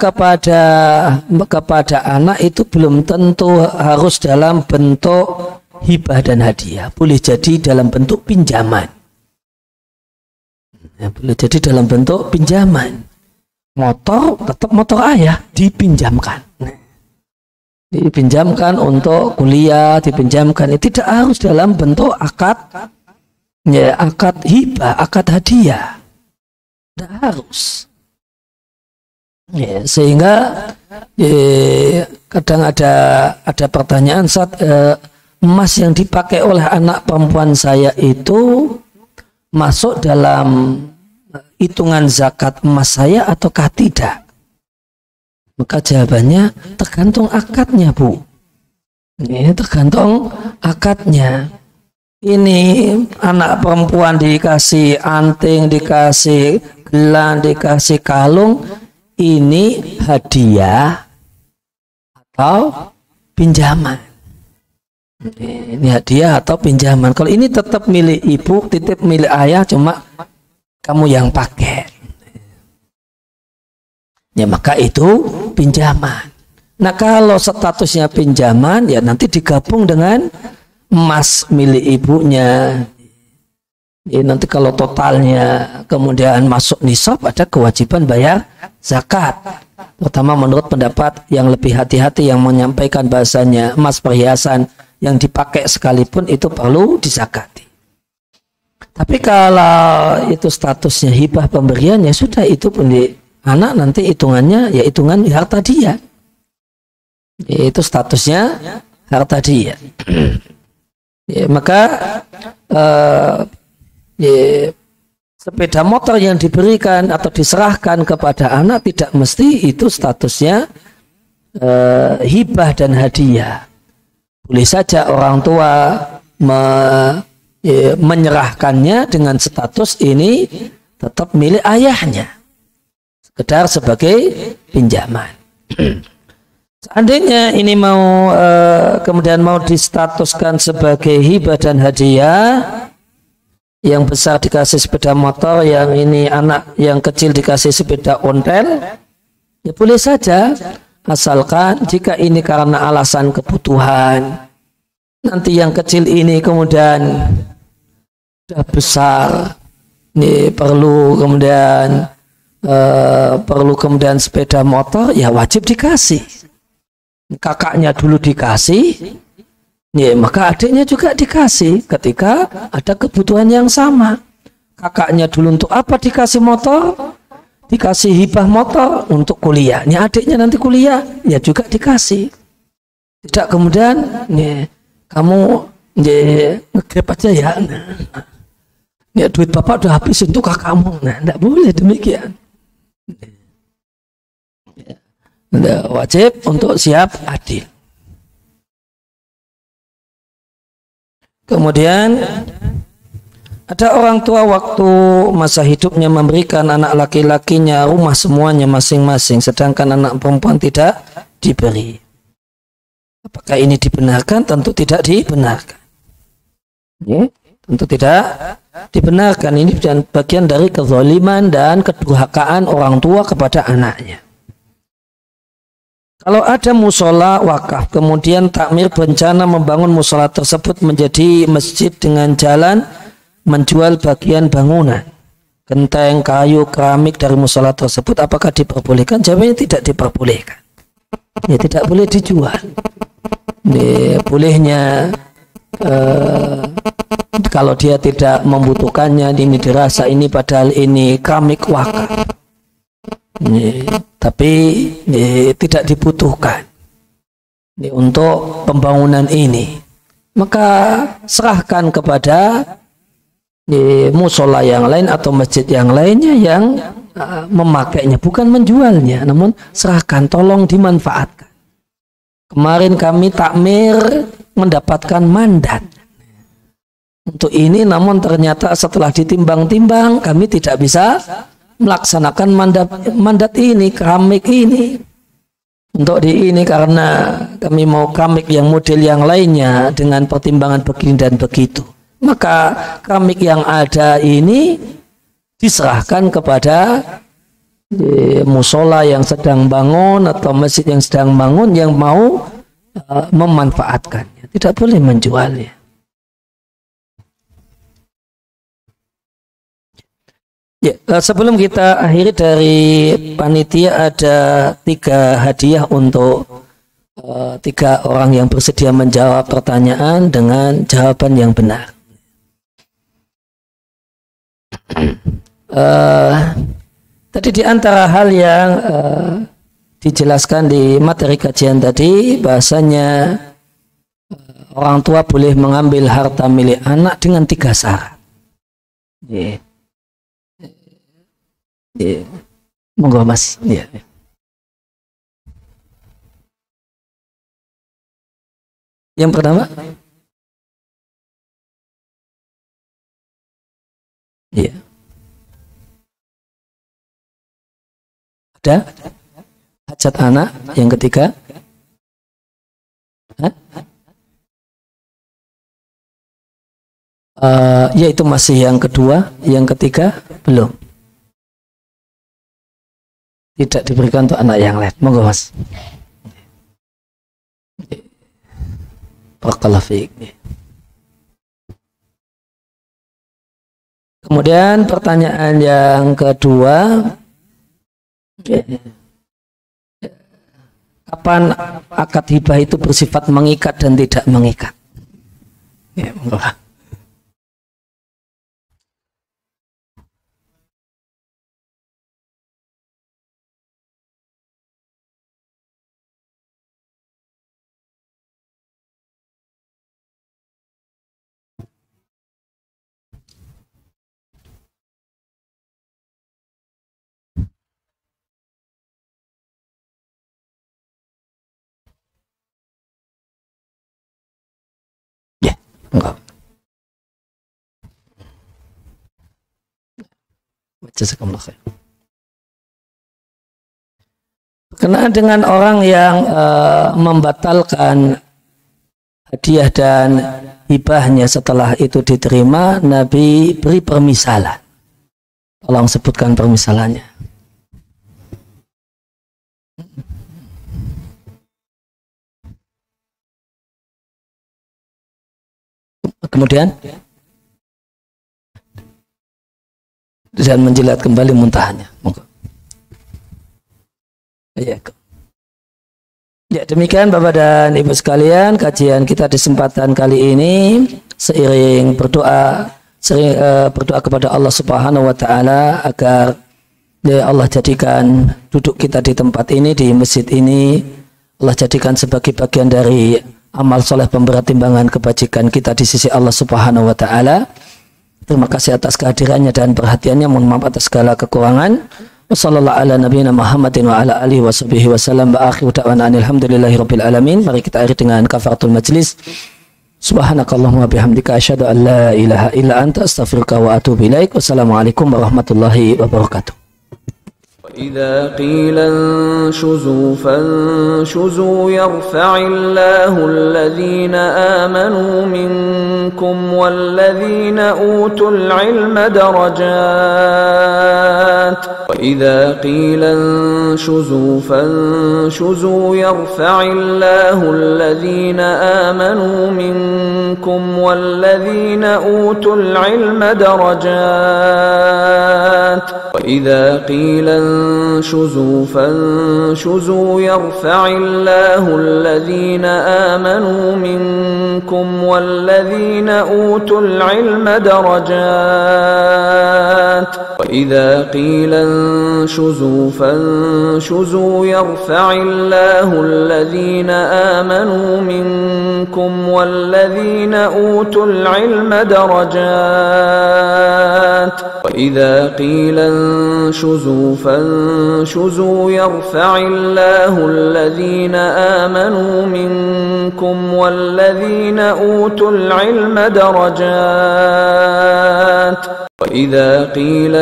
kepada anak itu belum tentu harus dalam bentuk hibah dan hadiah. Boleh jadi dalam bentuk pinjaman. Boleh jadi dalam bentuk pinjaman. Motor tetap motor ayah, dipinjamkan. Dipinjamkan untuk kuliah, dipinjamkan. Tidak harus dalam bentuk akad hibah, akad hadiah. Tidak harus. Ya, sehingga kadang ada pertanyaan saat emas yang dipakai oleh anak perempuan saya itu masuk dalam hitungan zakat emas saya ataukah tidak? Maka jawabannya tergantung akadnya, Bu. Ini tergantung akadnya. Ini anak perempuan dikasih anting, dikasih gelang, dikasih kalung, ini hadiah atau pinjaman? Ini hadiah atau pinjaman? Kalau ini tetap milik ibu, titip milik ayah, cuma kamu yang pakai, ya maka itu pinjaman. Nah, kalau statusnya pinjaman, ya nanti digabung dengan emas milik ibunya. Ya, nanti kalau totalnya kemudian masuk nisab, ada kewajiban bayar zakat. Terutama menurut pendapat yang lebih hati-hati yang menyampaikan bahasanya emas perhiasan yang dipakai sekalipun itu perlu dizakati. Tapi kalau itu statusnya hibah pemberian, ya sudah, itu pun di anak nanti hitungannya ya hitungan harta dia. Ya, itu statusnya harta dia. Ya, maka sepeda motor yang diberikan atau diserahkan kepada anak tidak mesti itu statusnya hibah dan hadiah. Boleh saja orang tua menyerahkannya dengan status ini tetap milik ayahnya, sekedar sebagai pinjaman. Seandainya ini mau kemudian mau distatuskan sebagai hibah dan hadiah, yang besar dikasih sepeda motor, yang ini anak yang kecil dikasih sepeda ontel, ya boleh saja, asalkan jika ini karena alasan kebutuhan. Nanti yang kecil ini kemudian sudah besar, ini perlu kemudian sepeda motor, ya wajib dikasih. Kakaknya dulu dikasih, ya maka adiknya juga dikasih ketika ada kebutuhan yang sama. Kakaknya dulu untuk apa dikasih motor? Dikasih hibah motor untuk kuliah. Ini adiknya nanti kuliah, ya juga dikasih. Tidak kemudian, ya, kamu nge-grab aja ya. Ya duit bapak udah habis untuk kakakmu. Nah, tidak boleh demikian. Wajib untuk siap adil. Kemudian ada orang tua waktu masa hidupnya memberikan anak laki-lakinya rumah semuanya masing-masing, sedangkan anak perempuan tidak diberi. Apakah ini dibenarkan? Tentu tidak dibenarkan. Ya, tentu tidak dibenarkan. Ini bagian dari kezaliman dan kedurhakaan orang tua kepada anaknya. Kalau ada musola wakaf, kemudian takmir berencana membangun musola tersebut menjadi masjid dengan jalan menjual bagian bangunan, genteng, kayu, keramik dari musola tersebut, apakah diperbolehkan? Jawabnya tidak diperbolehkan. Ya, tidak boleh dijual. Bolehnya kalau dia tidak membutuhkannya, ini dirasa ini padahal ini keramik wakaf, tapi tidak dibutuhkan untuk pembangunan ini, maka serahkan kepada musola yang lain atau masjid yang lainnya yang memakainya, bukan menjualnya, namun serahkan, tolong dimanfaatkan. Kemarin kami takmir mendapatkan mandat untuk ini, namun ternyata setelah ditimbang-timbang kami tidak bisa melaksanakan mandat ini, keramik ini untuk di ini, karena kami mau keramik yang model yang lainnya dengan pertimbangan begini dan begitu. Maka keramik yang ada ini diserahkan kepada musola yang sedang bangun atau masjid yang sedang bangun yang mau memanfaatkannya, tidak boleh menjualnya. Ya, sebelum kita akhiri, dari panitia ada 3 hadiah untuk 3 orang yang bersedia menjawab pertanyaan dengan jawaban yang benar. Tadi di antara hal yang dijelaskan di materi kajian tadi, bahasanya orang tua boleh mengambil harta milik anak dengan 3 syarat. Monggo Mas. Yang pertama, ada hajat anak. Yang ketiga, yaitu masih yang kedua. Yang ketiga belum, tidak diberikan untuk anak yang lain. Monggo Mas. Barakallahu fiik. Kemudian pertanyaan yang kedua, kapan akad hibah itu bersifat mengikat dan tidak mengikat? Ya, enggak. Jazakumullah khair. Berkenaan dengan orang yang membatalkan hadiah dan hibahnya setelah itu diterima, Nabi beri permisalan. Tolong sebutkan permisalannya. Kemudian dan menjilat kembali muntahannya. Ya, demikian Bapak dan Ibu sekalian, kajian kita di kesempatan kali ini. Seiring berdoa kepada Allah Subhanahu wa taala agar Allah jadikan duduk kita di tempat ini, di masjid ini, Allah jadikan sebagai bagian dari amal soleh pemberat timbangan kebajikan kita di sisi Allah Subhanahu wa taala. Terima kasih atas kehadirannya dan perhatiannya. Mohon maaf atas segala kekurangan. Wassallallahu ala nabiyina Muhammadin wa ala alihi washabihi wasallam. Wa akhiru da'wana alhamdulillahirabbil alamin. Mari kita akhiri dengan kafaratul majlis. Subhanakallahumma bihamdika asyhadu an la ilaha illa anta astaghfiruka wa atubu ilaik. Wassalamualaikum warahmatullahi wabarakatuh. وإذا قيل انشزوا فانشزوا يرفع الله الذين آمنوا منكم والذين أوتوا العلم درجات وإذا قيل انشزوا فانشزوا يرفع الله الذين آمنوا منكم والذين أوتوا العلم درجات وإذا قيل انشزوا فانشزوا يرفع الله الذين آمنوا منكم والذين أوتوا العلم درجات وإذا قيل انشزوا فانشزوا يرفع الله الذين آمنوا منكم والذين أوتوا العلم درجات وإذا قيل انشزوا فانشزوا يرفع الله الذين آمنوا منكم والذين أوتوا العلم درجات وإذا قيل